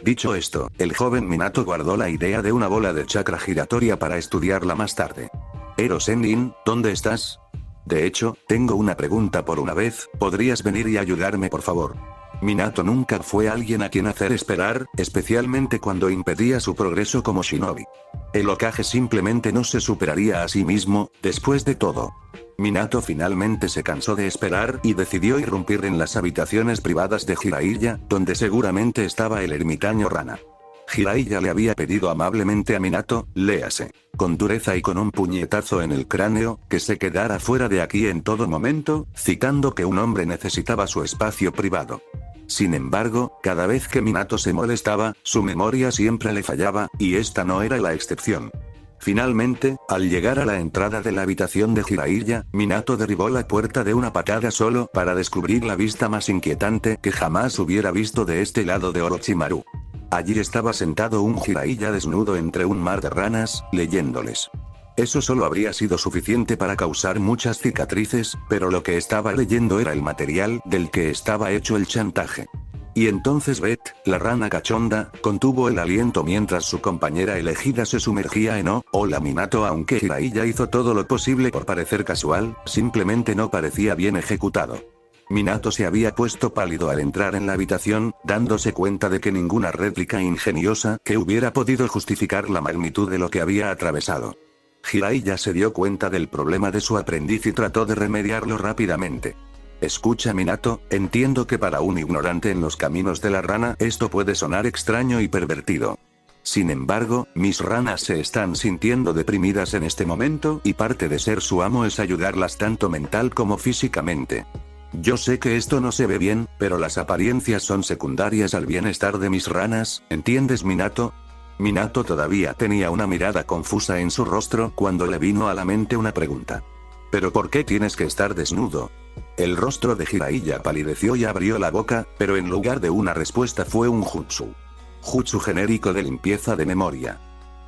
Dicho esto, el joven Minato guardó la idea de una bola de chakra giratoria para estudiarla más tarde. Ero Sennin, ¿dónde estás? De hecho, tengo una pregunta por una vez, ¿podrías venir y ayudarme por favor? Minato nunca fue alguien a quien hacer esperar, especialmente cuando impedía su progreso como shinobi. El Hokage simplemente no se superaría a sí mismo, después de todo. Minato finalmente se cansó de esperar y decidió irrumpir en las habitaciones privadas de Jiraiya, donde seguramente estaba el ermitaño Rana. Jiraiya le había pedido amablemente a Minato, léase, con dureza y con un puñetazo en el cráneo, que se quedara fuera de aquí en todo momento, citando que un hombre necesitaba su espacio privado. Sin embargo, cada vez que Minato se molestaba, su memoria siempre le fallaba, y esta no era la excepción. Finalmente, al llegar a la entrada de la habitación de Jiraiya, Minato derribó la puerta de una patada solo para descubrir la vista más inquietante que jamás hubiera visto de este lado de Orochimaru. Allí estaba sentado un Jiraiya desnudo entre un mar de ranas, leyéndoles. Eso solo habría sido suficiente para causar muchas cicatrices, pero lo que estaba leyendo era el material del que estaba hecho el chantaje. Y entonces Beth, la rana cachonda, contuvo el aliento mientras su compañera elegida se sumergía en hola Minato. Aunque Jiraiya hizo todo lo posible por parecer casual, simplemente no parecía bien ejecutado. Minato se había puesto pálido al entrar en la habitación, dándose cuenta de que ninguna réplica ingeniosa que hubiera podido justificar la magnitud de lo que había atravesado. Jiraiya se dio cuenta del problema de su aprendiz y trató de remediarlo rápidamente. Escucha Minato, entiendo que para un ignorante en los caminos de la rana esto puede sonar extraño y pervertido. Sin embargo, mis ranas se están sintiendo deprimidas en este momento y parte de ser su amo es ayudarlas tanto mental como físicamente. Yo sé que esto no se ve bien, pero las apariencias son secundarias al bienestar de mis ranas, ¿entiendes Minato? Minato todavía tenía una mirada confusa en su rostro cuando le vino a la mente una pregunta. ¿Pero por qué tienes que estar desnudo? El rostro de Jiraiya palideció y abrió la boca, pero en lugar de una respuesta fue un jutsu. Jutsu genérico de limpieza de memoria.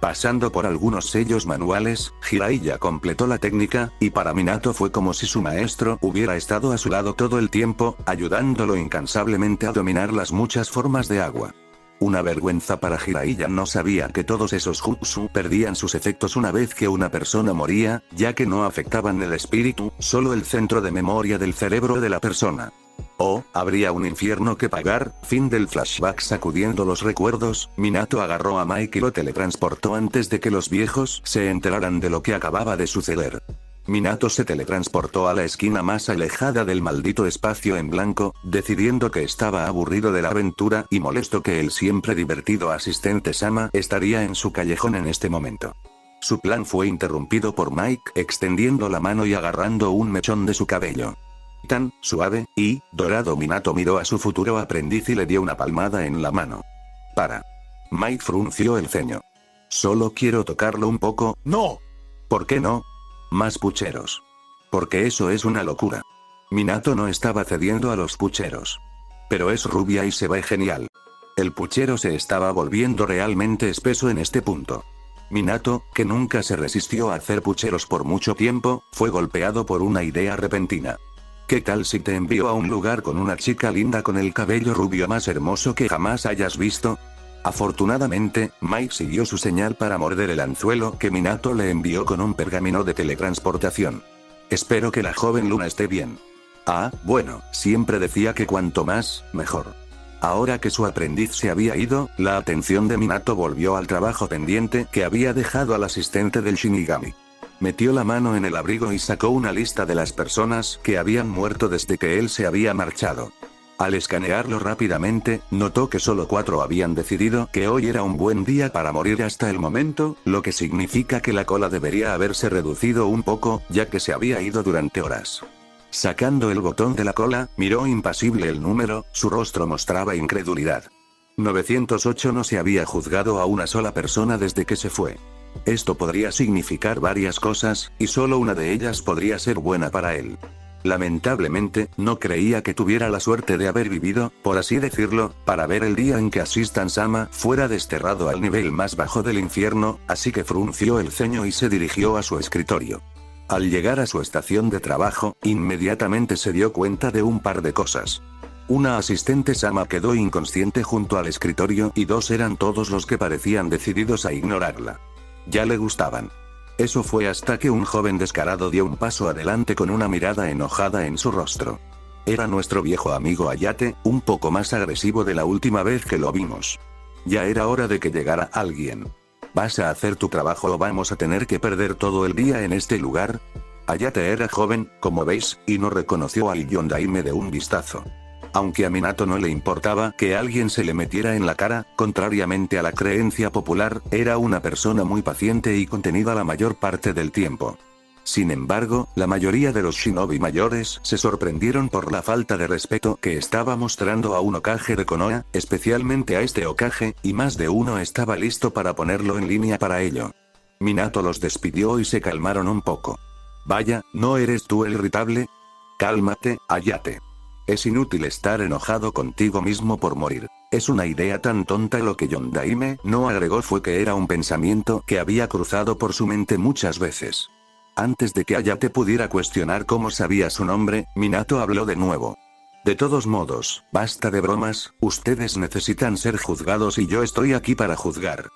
Pasando por algunos sellos manuales, Jiraiya completó la técnica, y para Minato fue como si su maestro hubiera estado a su lado todo el tiempo, ayudándolo incansablemente a dominar las muchas formas de agua. Una vergüenza para Jiraiya, no sabía que todos esos jutsu perdían sus efectos una vez que una persona moría, ya que no afectaban el espíritu, solo el centro de memoria del cerebro de la persona. Habría un infierno que pagar. Fin del flashback. Sacudiendo los recuerdos, Minato agarró a Mike y lo teletransportó antes de que los viejos se enteraran de lo que acababa de suceder. Minato se teletransportó a la esquina más alejada del maldito espacio en blanco, decidiendo que estaba aburrido de la aventura y molesto que el siempre divertido asistente Sama estaría en su callejón en este momento. Su plan fue interrumpido por Mike extendiendo la mano y agarrando un mechón de su cabello. Tan suave y dorado. Minato miró a su futuro aprendiz y le dio una palmada en la mano. Para. Mike frunció el ceño. Solo quiero tocarlo un poco. ¡No! ¿Por qué no? Más pucheros. Porque eso es una locura. Minato no estaba cediendo a los pucheros. Pero es rubia y se ve genial. El puchero se estaba volviendo realmente espeso en este punto. Minato, que nunca se resistió a hacer pucheros por mucho tiempo, fue golpeado por una idea repentina. ¿Qué tal si te envío a un lugar con una chica linda con el cabello rubio más hermoso que jamás hayas visto? Afortunadamente, Mike siguió su señal para morder el anzuelo que Minato le envió con un pergamino de teletransportación. Espero que la joven Luna esté bien. Ah, bueno, siempre decía que cuanto más, mejor. Ahora que su aprendiz se había ido, la atención de Minato volvió al trabajo pendiente que había dejado al asistente del Shinigami. Metió la mano en el abrigo y sacó una lista de las personas que habían muerto desde que él se había marchado. Al escanearlo rápidamente, notó que solo 4 habían decidido que hoy era un buen día para morir hasta el momento, lo que significa que la cola debería haberse reducido un poco, ya que se había ido durante horas. Sacando el botón de la cola, miró impasible el número, su rostro mostraba incredulidad. 908 no se había juzgado a una sola persona desde que se fue. Esto podría significar varias cosas, y solo una de ellas podría ser buena para él. Lamentablemente, no creía que tuviera la suerte de haber vivido, por así decirlo, para ver el día en que Assistant Sama fuera desterrado al nivel más bajo del infierno, así que frunció el ceño y se dirigió a su escritorio. Al llegar a su estación de trabajo, inmediatamente se dio cuenta de un par de cosas. Una asistente Sama quedó inconsciente junto al escritorio y 2 eran todos los que parecían decididos a ignorarla. Ya le gustaban. Eso fue hasta que un joven descarado dio un paso adelante con una mirada enojada en su rostro. Era nuestro viejo amigo Hayate, un poco más agresivo de la última vez que lo vimos. Ya era hora de que llegara alguien. ¿Vas a hacer tu trabajo o vamos a tener que perder todo el día en este lugar? Hayate era joven, como veis, y no reconoció al Yondaime de un vistazo. Aunque a Minato no le importaba que alguien se le metiera en la cara, contrariamente a la creencia popular, era una persona muy paciente y contenida la mayor parte del tiempo. Sin embargo, la mayoría de los shinobi mayores se sorprendieron por la falta de respeto que estaba mostrando a un Hokage de Konoha, especialmente a este Hokage, y más de uno estaba listo para ponerlo en línea para ello. Minato los despidió y se calmaron un poco. Vaya, ¿no eres tú el irritable? Cálmate, Hayate. Es inútil estar enojado contigo mismo por morir. Es una idea tan tonta. Lo que Yondaime no agregó fue que era un pensamiento que había cruzado por su mente muchas veces. Antes de que Hayate pudiera cuestionar cómo sabía su nombre, Minato habló de nuevo. De todos modos, basta de bromas, ustedes necesitan ser juzgados y yo estoy aquí para juzgar.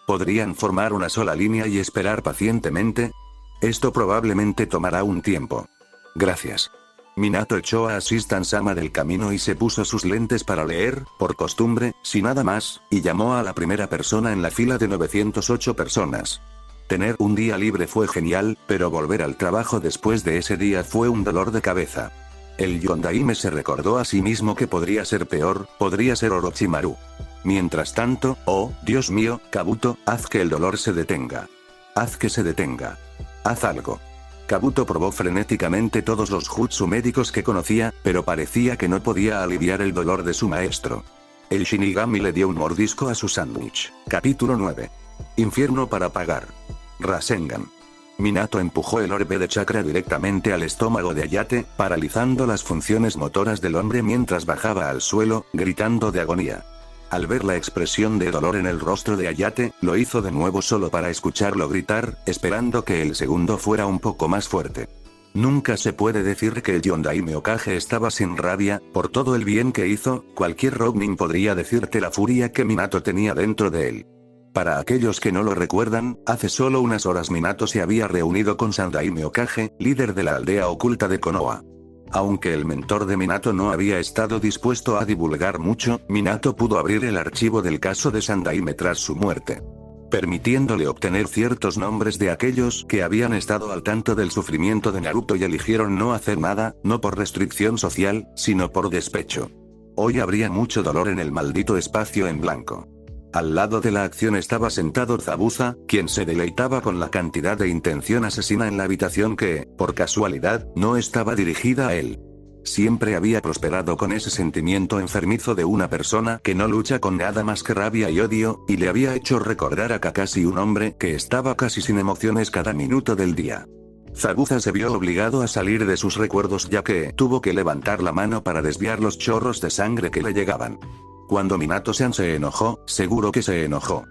¿Podrían formar una sola línea y esperar pacientemente? Esto probablemente tomará un tiempo. Gracias. Minato echó a Assistant Sama del camino y se puso sus lentes para leer, por costumbre, sin nada más, y llamó a la primera persona en la fila de 908 personas. Tener un día libre fue genial, pero volver al trabajo después de ese día fue un dolor de cabeza. El Yondaime se recordó a sí mismo que podría ser peor, podría ser Orochimaru. Mientras tanto, oh, Dios mío, Kabuto, haz que el dolor se detenga. Haz que se detenga. Haz algo. Kabuto probó frenéticamente todos los jutsu médicos que conocía, pero parecía que no podía aliviar el dolor de su maestro. El Shinigami le dio un mordisco a su sándwich. Capítulo 9. Infierno para pagar. Rasengan. Minato empujó el orbe de chakra directamente al estómago de Hayate, paralizando las funciones motoras del hombre mientras bajaba al suelo, gritando de agonía. Al ver la expresión de dolor en el rostro de Hayate, lo hizo de nuevo solo para escucharlo gritar, esperando que el segundo fuera un poco más fuerte. Nunca se puede decir que el Yondaime Hokage estaba sin rabia, por todo el bien que hizo, cualquier Ronin podría decirte la furia que Minato tenía dentro de él. Para aquellos que no lo recuerdan, hace solo unas horas Minato se había reunido con Sandaime Hokage, líder de la aldea oculta de Konoha. Aunque el mentor de Minato no había estado dispuesto a divulgar mucho, Minato pudo abrir el archivo del caso de Sandaime tras su muerte. permitiéndole obtener ciertos nombres de aquellos que habían estado al tanto del sufrimiento de Naruto y eligieron no hacer nada, no por restricción social, sino por despecho. Hoy habría mucho dolor en el maldito espacio en blanco. Al lado de la acción estaba sentado Zabuza, quien se deleitaba con la cantidad de intención asesina en la habitación que, por casualidad, no estaba dirigida a él. Siempre había prosperado con ese sentimiento enfermizo de una persona que no lucha con nada más que rabia y odio, y le había hecho recordar a Kakashi un hombre que estaba casi sin emociones cada minuto del día. Zabuza se vio obligado a salir de sus recuerdos ya que tuvo que levantar la mano para desviar los chorros de sangre que le llegaban. Cuando Minato-san se enojó, seguro que se enojó.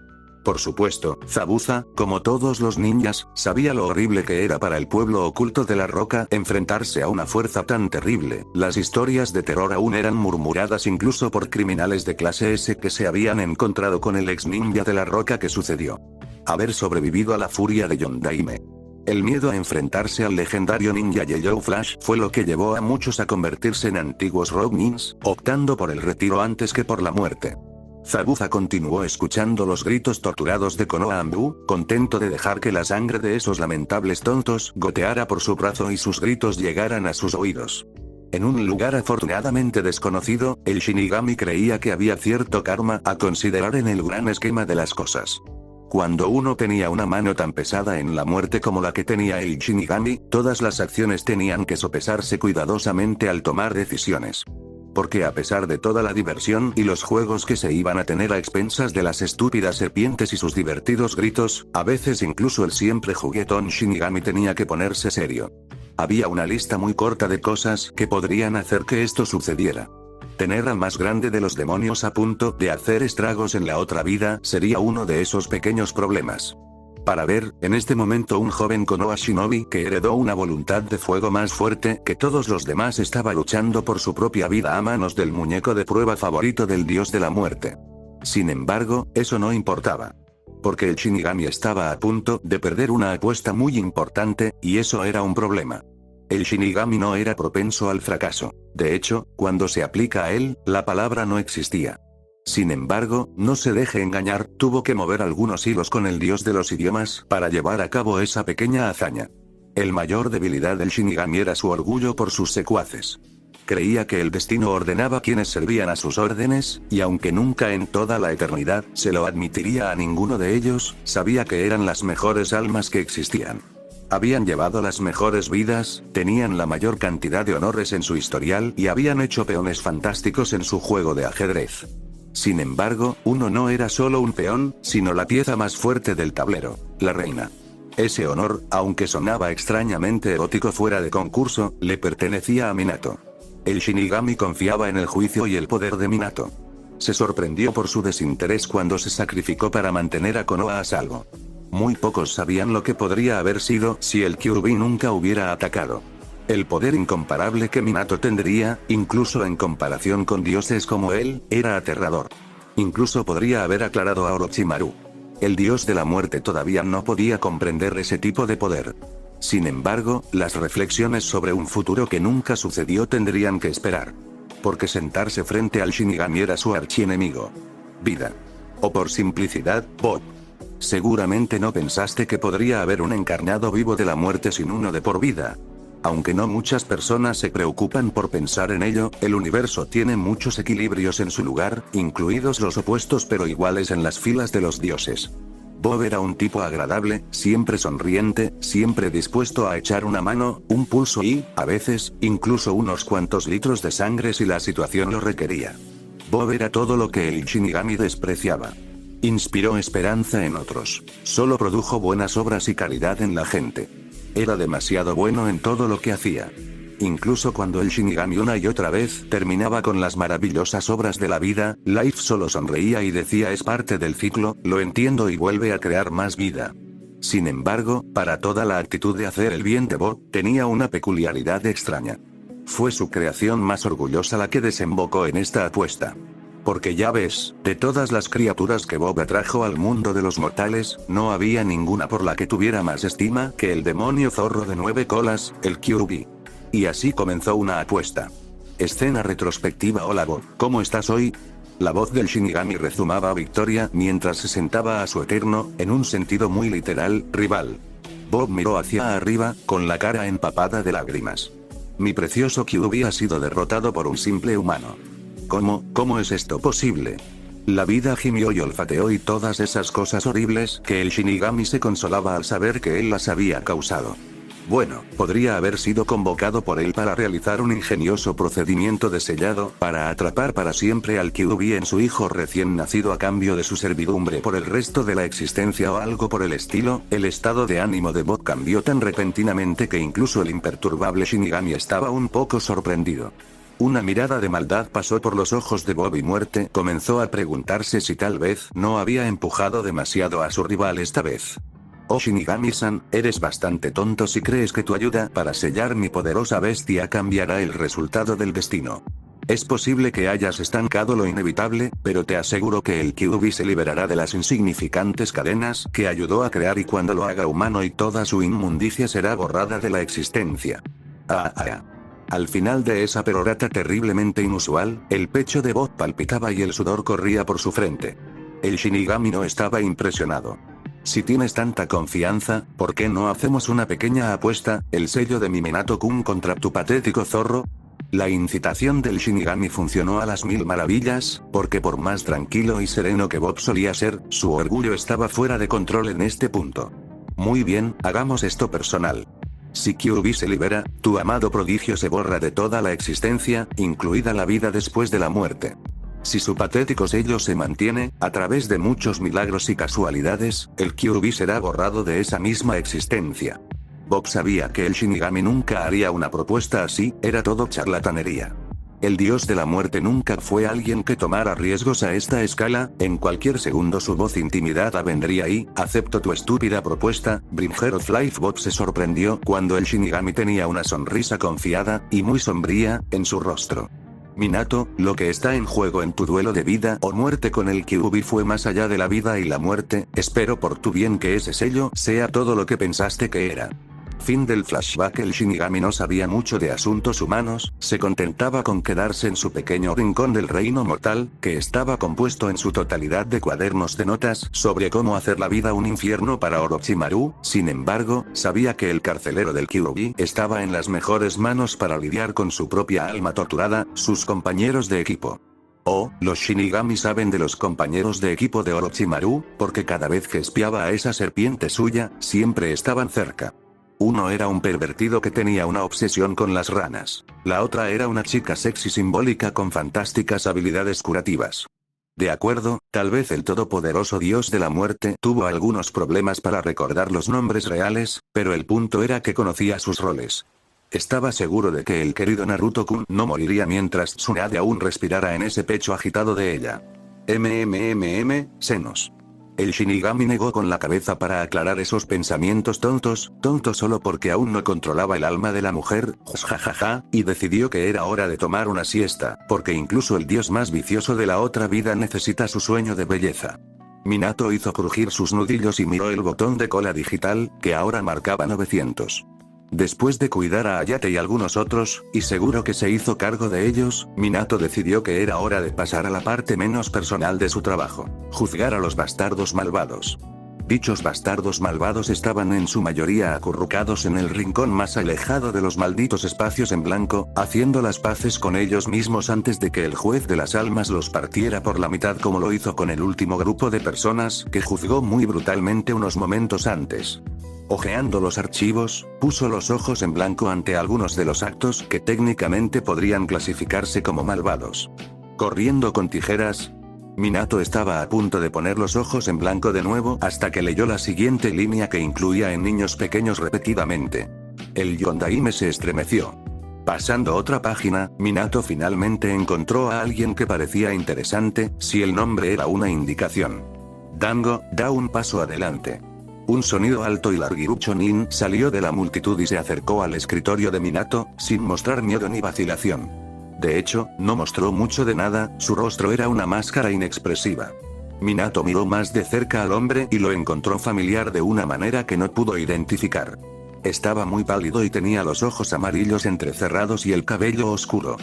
Por supuesto, Zabuza, como todos los ninjas, sabía lo horrible que era para el pueblo oculto de la roca enfrentarse a una fuerza tan terrible. Las historias de terror aún eran murmuradas incluso por criminales de clase S que se habían encontrado con el ex ninja de la roca que sucedió. Haber sobrevivido a la furia de Yondaime. El miedo a enfrentarse al legendario ninja Yellow Flash fue lo que llevó a muchos a convertirse en antiguos Ronin's, optando por el retiro antes que por la muerte. Zabuza continuó escuchando los gritos torturados de Konoha Anbu, contento de dejar que la sangre de esos lamentables tontos goteara por su brazo y sus gritos llegaran a sus oídos. En un lugar afortunadamente desconocido, el Shinigami creía que había cierto karma a considerar en el gran esquema de las cosas. Cuando uno tenía una mano tan pesada en la muerte como la que tenía el Shinigami, todas las acciones tenían que sopesarse cuidadosamente al tomar decisiones. Porque a pesar de toda la diversión y los juegos que se iban a tener a expensas de las estúpidas serpientes y sus divertidos gritos, a veces incluso el siempre juguetón Shinigami tenía que ponerse serio. Había una lista muy corta de cosas que podrían hacer que esto sucediera. Tener al más grande de los demonios a punto de hacer estragos en la otra vida sería uno de esos pequeños problemas. Para ver, en este momento un joven Konoha Shinobi que heredó una voluntad de fuego más fuerte que todos los demás estaba luchando por su propia vida a manos del muñeco de prueba favorito del dios de la muerte. Sin embargo, eso no importaba. Porque el Shinigami estaba a punto de perder una apuesta muy importante, y eso era un problema. El Shinigami no era propenso al fracaso. De hecho, cuando se aplica a él, la palabra no existía. Sin embargo, no se deje engañar, tuvo que mover algunos hilos con el dios de los idiomas para llevar a cabo esa pequeña hazaña. El mayor debilidad del Shinigami era su orgullo por sus secuaces. Creía que el destino ordenaba quienes servían a sus órdenes, y aunque nunca en toda la eternidad se lo admitiría a ninguno de ellos, sabía que eran las mejores almas que existían. Habían llevado las mejores vidas, tenían la mayor cantidad de honores en su historial y habían hecho peones fantásticos en su juego de ajedrez. Sin embargo, uno no era solo un peón, sino la pieza más fuerte del tablero, la reina. Ese honor, aunque sonaba extrañamente erótico fuera de concurso, le pertenecía a Minato. El Shinigami confiaba en el juicio y el poder de Minato. Se sorprendió por su desinterés cuando se sacrificó para mantener a Konoha a salvo. Muy pocos sabían lo que podría haber sido si el Kyuubi nunca hubiera atacado. El poder incomparable que Minato tendría, incluso en comparación con dioses como él, era aterrador. Incluso podría haber aclarado a Orochimaru. El dios de la muerte todavía no podía comprender ese tipo de poder. Sin embargo, las reflexiones sobre un futuro que nunca sucedió tendrían que esperar. Porque sentarse frente al Shinigami era su archienemigo. Vida. O por simplicidad, Bob. Seguramente no pensaste que podría haber un encarnado vivo de la muerte sin uno de por vida. Aunque no muchas personas se preocupan por pensar en ello, el universo tiene muchos equilibrios en su lugar, incluidos los opuestos pero iguales en las filas de los dioses. Bob era un tipo agradable, siempre sonriente, siempre dispuesto a echar una mano, un pulso y, a veces, incluso unos cuantos litros de sangre si la situación lo requería. Bob era todo lo que el Shinigami despreciaba. Inspiró esperanza en otros. Solo produjo buenas obras y caridad en la gente. Era demasiado bueno en todo lo que hacía. Incluso cuando el Shinigami una y otra vez terminaba con las maravillosas obras de la vida, Life solo sonreía y decía es parte del ciclo, lo entiendo y vuelve a crear más vida. Sin embargo, para toda la actitud de hacer el bien de Bob, tenía una peculiaridad extraña. Fue su creación más orgullosa la que desembocó en esta apuesta. Porque ya ves, de todas las criaturas que Bob atrajo al mundo de los mortales, no había ninguna por la que tuviera más estima que el demonio zorro de 9 colas, el Kyuubi. Y así comenzó una apuesta. Escena retrospectiva. Hola Bob, ¿cómo estás hoy? La voz del Shinigami rezumaba victoria mientras se sentaba a su eterno, en un sentido muy literal, rival. Bob miró hacia arriba, con la cara empapada de lágrimas. Mi precioso Kyuubi ha sido derrotado por un simple humano. ¿Cómo es esto posible? La vida gimió y olfateó y todas esas cosas horribles que el Shinigami se consolaba al saber que él las había causado. Bueno, podría haber sido convocado por él para realizar un ingenioso procedimiento de sellado para atrapar para siempre al Kyuubi en su hijo recién nacido a cambio de su servidumbre por el resto de la existencia o algo por el estilo. El estado de ánimo de Bob cambió tan repentinamente que incluso el imperturbable Shinigami estaba un poco sorprendido. Una mirada de maldad pasó por los ojos de Bob y Muerte comenzó a preguntarse si tal vez no había empujado demasiado a su rival esta vez. Oh Shinigami-san, eres bastante tonto si crees que tu ayuda para sellar mi poderosa bestia cambiará el resultado del destino. Es posible que hayas estancado lo inevitable, pero te aseguro que el Kyuubi se liberará de las insignificantes cadenas que ayudó a crear y cuando lo haga humano y toda su inmundicia será borrada de la existencia. Al final de esa perorata terriblemente inusual, el pecho de Bob palpitaba y el sudor corría por su frente. El Shinigami no estaba impresionado. Si tienes tanta confianza, ¿por qué no hacemos una pequeña apuesta, el sello de mi Minato-kun contra tu patético zorro? La incitación del Shinigami funcionó a las mil maravillas, porque por más tranquilo y sereno que Bob solía ser, su orgullo estaba fuera de control en este punto. Muy bien, hagamos esto personal. Si Kyuubi se libera, tu amado prodigio se borra de toda la existencia, incluida la vida después de la muerte. Si su patético sello se mantiene, a través de muchos milagros y casualidades, el Kyuubi será borrado de esa misma existencia. Bob sabía que el Shinigami nunca haría una propuesta así, era todo charlatanería. El dios de la muerte nunca fue alguien que tomara riesgos a esta escala, en cualquier segundo su voz intimidada vendría y, acepto tu estúpida propuesta, Bringer of Life. Bob se sorprendió cuando el Shinigami tenía una sonrisa confiada, y muy sombría, en su rostro. Minato, lo que está en juego en tu duelo de vida o muerte con el Kyuubi fue más allá de la vida y la muerte, espero por tu bien que ese sello sea todo lo que pensaste que era. Fin del flashback. El Shinigami no sabía mucho de asuntos humanos, se contentaba con quedarse en su pequeño rincón del reino mortal, que estaba compuesto en su totalidad de cuadernos de notas sobre cómo hacer la vida un infierno para Orochimaru. Sin embargo, sabía que el carcelero del Kyuubi estaba en las mejores manos para lidiar con su propia alma torturada, sus compañeros de equipo. Los Shinigami saben de los compañeros de equipo de Orochimaru, porque cada vez que espiaba a esa serpiente suya, siempre estaban cerca. Uno era un pervertido que tenía una obsesión con las ranas. La otra era una chica sexy simbólica con fantásticas habilidades curativas. De acuerdo, tal vez el todopoderoso dios de la muerte tuvo algunos problemas para recordar los nombres reales, pero el punto era que conocía sus roles. Estaba seguro de que el querido Naruto-kun no moriría mientras Tsunade aún respirara en ese pecho agitado de ella. Senos. El Shinigami negó con la cabeza para aclarar esos pensamientos tontos solo porque aún no controlaba el alma de la mujer, jajaja, y decidió que era hora de tomar una siesta, porque incluso el dios más vicioso de la otra vida necesita su sueño de belleza. Minato hizo crujir sus nudillos y miró el botón de cola digital, que ahora marcaba 900. Después de cuidar a Hayate y algunos otros, y seguro que se hizo cargo de ellos, Minato decidió que era hora de pasar a la parte menos personal de su trabajo: juzgar a los bastardos malvados. Dichos bastardos malvados estaban en su mayoría acurrucados en el rincón más alejado de los malditos espacios en blanco, haciendo las paces con ellos mismos antes de que el juez de las almas los partiera por la mitad como lo hizo con el último grupo de personas que juzgó muy brutalmente unos momentos antes. Ojeando los archivos, puso los ojos en blanco ante algunos de los actos que técnicamente podrían clasificarse como malvados. Corriendo con tijeras. Minato estaba a punto de poner los ojos en blanco de nuevo hasta que leyó la siguiente línea que incluía en niños pequeños repetidamente. El Yondaime se estremeció. Pasando otra página, Minato finalmente encontró a alguien que parecía interesante, si el nombre era una indicación. Dango, da un paso adelante. Un sonido alto y larguirucho nin salió de la multitud y se acercó al escritorio de Minato, sin mostrar miedo ni vacilación. De hecho, no mostró mucho de nada, su rostro era una máscara inexpresiva. Minato miró más de cerca al hombre y lo encontró familiar de una manera que no pudo identificar. Estaba muy pálido y tenía los ojos amarillos entrecerrados y el cabello oscuro.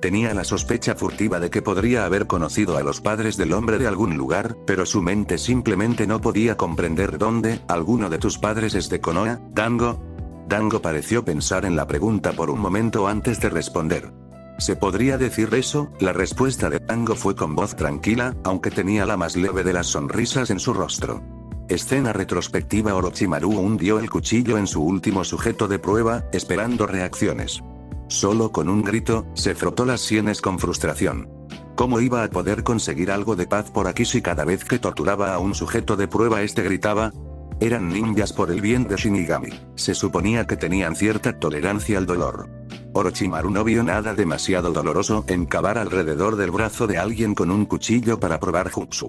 Tenía la sospecha furtiva de que podría haber conocido a los padres del hombre de algún lugar, pero su mente simplemente no podía comprender dónde. ¿Alguno de tus padres es de Konoha, Dango? Dango pareció pensar en la pregunta por un momento antes de responder. ¿Se podría decir eso? La respuesta de Dango fue con voz tranquila, aunque tenía la más leve de las sonrisas en su rostro. Escena retrospectiva. Orochimaru hundió el cuchillo en su último sujeto de prueba, esperando reacciones. Solo con un grito, se frotó las sienes con frustración. ¿Cómo iba a poder conseguir algo de paz por aquí si cada vez que torturaba a un sujeto de prueba este gritaba? Eran ninjas por el bien de Shinigami. Se suponía que tenían cierta tolerancia al dolor. Orochimaru no vio nada demasiado doloroso en cavar alrededor del brazo de alguien con un cuchillo para probar jutsu.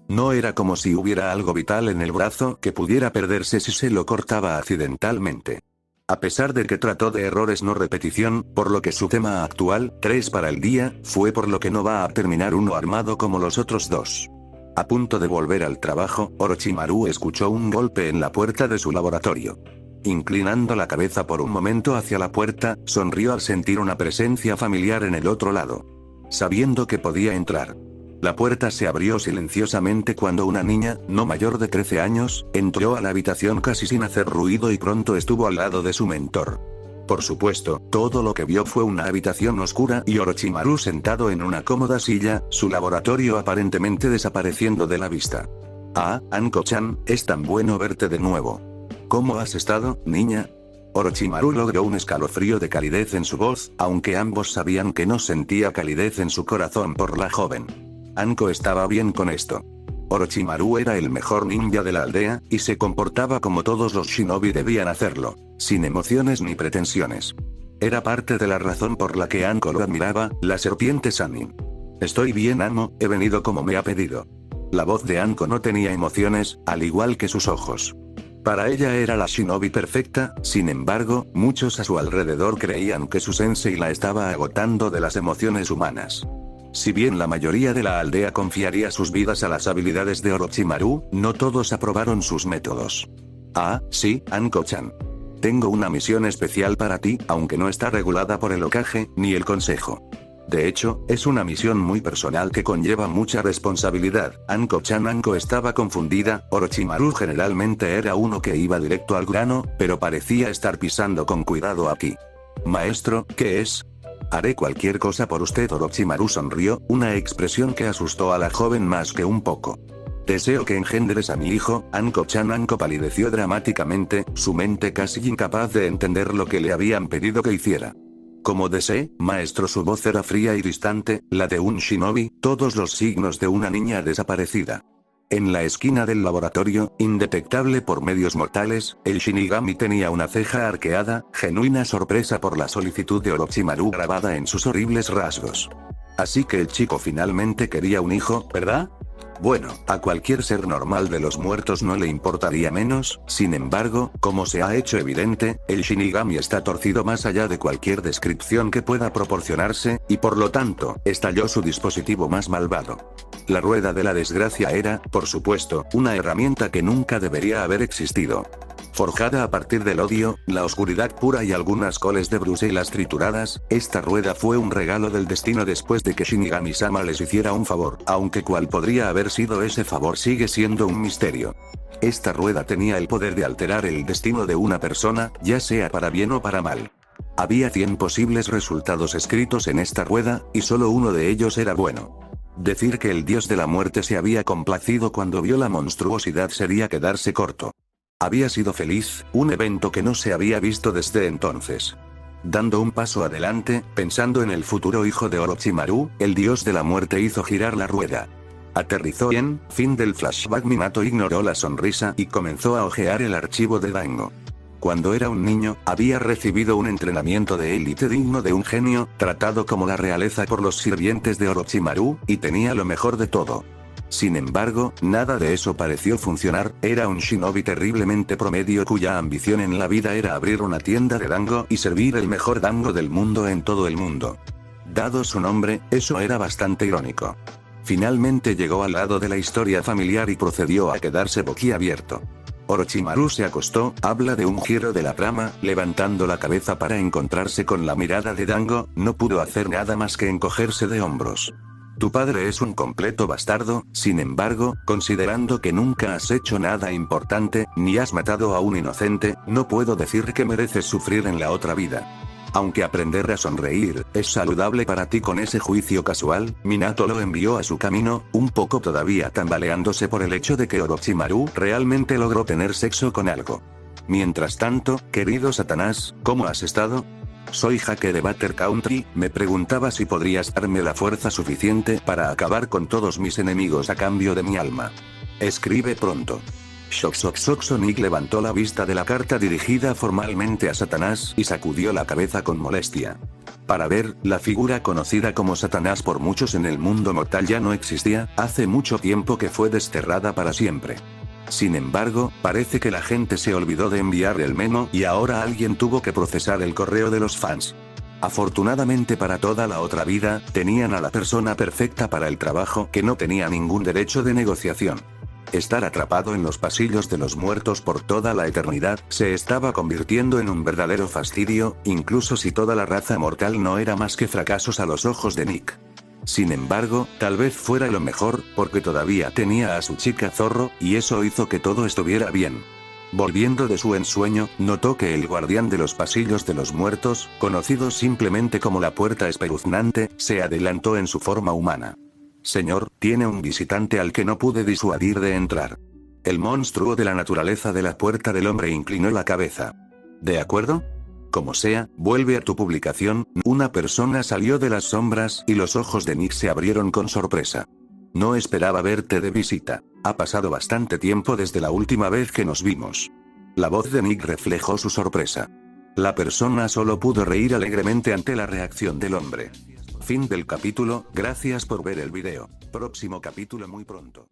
No era como si hubiera algo vital en el brazo que pudiera perderse si se lo cortaba accidentalmente. A pesar de que trató de errores no repetición, por lo que su tema actual, 3 para el día, fue por lo que no va a terminar uno armado como los otros dos. A punto de volver al trabajo, Orochimaru escuchó un golpe en la puerta de su laboratorio. Inclinando la cabeza por un momento hacia la puerta, sonrió al sentir una presencia familiar en el otro lado. Sabiendo que podía entrar. La puerta se abrió silenciosamente cuando una niña, no mayor de 13 años, entró a la habitación casi sin hacer ruido y pronto estuvo al lado de su mentor. Por supuesto, todo lo que vio fue una habitación oscura y Orochimaru sentado en una cómoda silla, su laboratorio aparentemente desapareciendo de la vista. Ah, Anko-chan, es tan bueno verte de nuevo. ¿Cómo has estado, niña? Orochimaru logró un escalofrío de calidez en su voz, aunque ambos sabían que no sentía calidez en su corazón por la joven. Anko estaba bien con esto. Orochimaru era el mejor ninja de la aldea, y se comportaba como todos los shinobi debían hacerlo, sin emociones ni pretensiones. Era parte de la razón por la que Anko lo admiraba, la serpiente Sannin. Estoy bien, amo, he venido como me ha pedido. La voz de Anko no tenía emociones, al igual que sus ojos. Para ella era la shinobi perfecta, sin embargo, muchos a su alrededor creían que su sensei la estaba agotando de las emociones humanas. Si bien la mayoría de la aldea confiaría sus vidas a las habilidades de Orochimaru, no todos aprobaron sus métodos. Ah, sí, Anko-chan. Tengo una misión especial para ti, aunque no está regulada por el Hokage, ni el Consejo. De hecho, es una misión muy personal que conlleva mucha responsabilidad. Anko-chan. Anko estaba confundida. Orochimaru generalmente era uno que iba directo al grano, pero parecía estar pisando con cuidado aquí. Maestro, ¿qué es? Haré cualquier cosa por usted. Orochimaru sonrió, una expresión que asustó a la joven más que un poco. Deseo que engendres a mi hijo, Anko-chan. Anko palideció dramáticamente, su mente casi incapaz de entender lo que le habían pedido que hiciera. Como desee, maestro. Su voz era fría y distante, la de un shinobi, todos los signos de una niña desaparecida. En la esquina del laboratorio, indetectable por medios mortales, el Shinigami tenía una ceja arqueada, genuina sorpresa por la solicitud de Orochimaru grabada en sus horribles rasgos. Así que el chico finalmente quería un hijo, ¿verdad? Bueno, a cualquier ser normal de los muertos no le importaría menos. Sin embargo, como se ha hecho evidente, el Shinigami está torcido más allá de cualquier descripción que pueda proporcionarse, y por lo tanto, estalló su dispositivo más malvado. La rueda de la desgracia era, por supuesto, una herramienta que nunca debería haber existido. Forjada a partir del odio, la oscuridad pura y algunas coles de Bruselas trituradas, esta rueda fue un regalo del destino después de que Shinigami-sama les hiciera un favor, aunque cuál podría haber sido ese favor sigue siendo un misterio. Esta rueda tenía el poder de alterar el destino de una persona, ya sea para bien o para mal. Había 100 posibles resultados escritos en esta rueda, y solo uno de ellos era bueno. Decir que el dios de la muerte se había complacido cuando vio la monstruosidad sería quedarse corto. Había sido feliz, un evento que no se había visto desde entonces. Dando un paso adelante, pensando en el futuro hijo de Orochimaru, el dios de la muerte hizo girar la rueda. Aterrizó en, fin del flashback. Minato ignoró la sonrisa y comenzó a hojear el archivo de Dango. Cuando era un niño, había recibido un entrenamiento de élite digno de un genio, tratado como la realeza por los sirvientes de Orochimaru, y tenía lo mejor de todo. Sin embargo, nada de eso pareció funcionar. Era un shinobi terriblemente promedio cuya ambición en la vida era abrir una tienda de dango y servir el mejor dango del mundo en todo el mundo. Dado su nombre, eso era bastante irónico. Finalmente llegó al lado de la historia familiar y procedió a quedarse boquiabierto. Orochimaru se acostó, habla de un giro de la trama, levantando la cabeza para encontrarse con la mirada de Dango, no pudo hacer nada más que encogerse de hombros. Tu padre es un completo bastardo, sin embargo, considerando que nunca has hecho nada importante, ni has matado a un inocente, no puedo decir que mereces sufrir en la otra vida. Aunque aprender a sonreír, es saludable para ti con ese juicio casual, Minato lo envió a su camino, un poco todavía tambaleándose por el hecho de que Orochimaru realmente logró tener sexo con algo. Mientras tanto, querido Satanás, ¿cómo has estado? Soy Jake de Butter Country, me preguntaba si podrías darme la fuerza suficiente para acabar con todos mis enemigos a cambio de mi alma. Escribe pronto. Sonic levantó la vista de la carta dirigida formalmente a Satanás y sacudió la cabeza con molestia. Para ver, la figura conocida como Satanás por muchos en el mundo mortal ya no existía, hace mucho tiempo que fue desterrada para siempre. Sin embargo, parece que la gente se olvidó de enviar el memo y ahora alguien tuvo que procesar el correo de los fans. Afortunadamente para toda la otra vida, tenían a la persona perfecta para el trabajo que no tenía ningún derecho de negociación. Estar atrapado en los pasillos de los muertos por toda la eternidad se estaba convirtiendo en un verdadero fastidio, incluso si toda la raza mortal no era más que fracasos a los ojos de Nick. Sin embargo, tal vez fuera lo mejor, porque todavía tenía a su chica zorro, y eso hizo que todo estuviera bien. Volviendo de su ensueño, notó que el guardián de los pasillos de los muertos, conocido simplemente como la puerta espeluznante, se adelantó en su forma humana. Señor, tiene un visitante al que no pude disuadir de entrar. El monstruo de la naturaleza de la puerta del hombre inclinó la cabeza. ¿De acuerdo? Como sea, vuelve a tu publicación. Una persona salió de las sombras y los ojos de Nick se abrieron con sorpresa. No esperaba verte de visita. Ha pasado bastante tiempo desde la última vez que nos vimos. La voz de Nick reflejó su sorpresa. La persona solo pudo reír alegremente ante la reacción del hombre. Fin del capítulo, gracias por ver el video. Próximo capítulo muy pronto.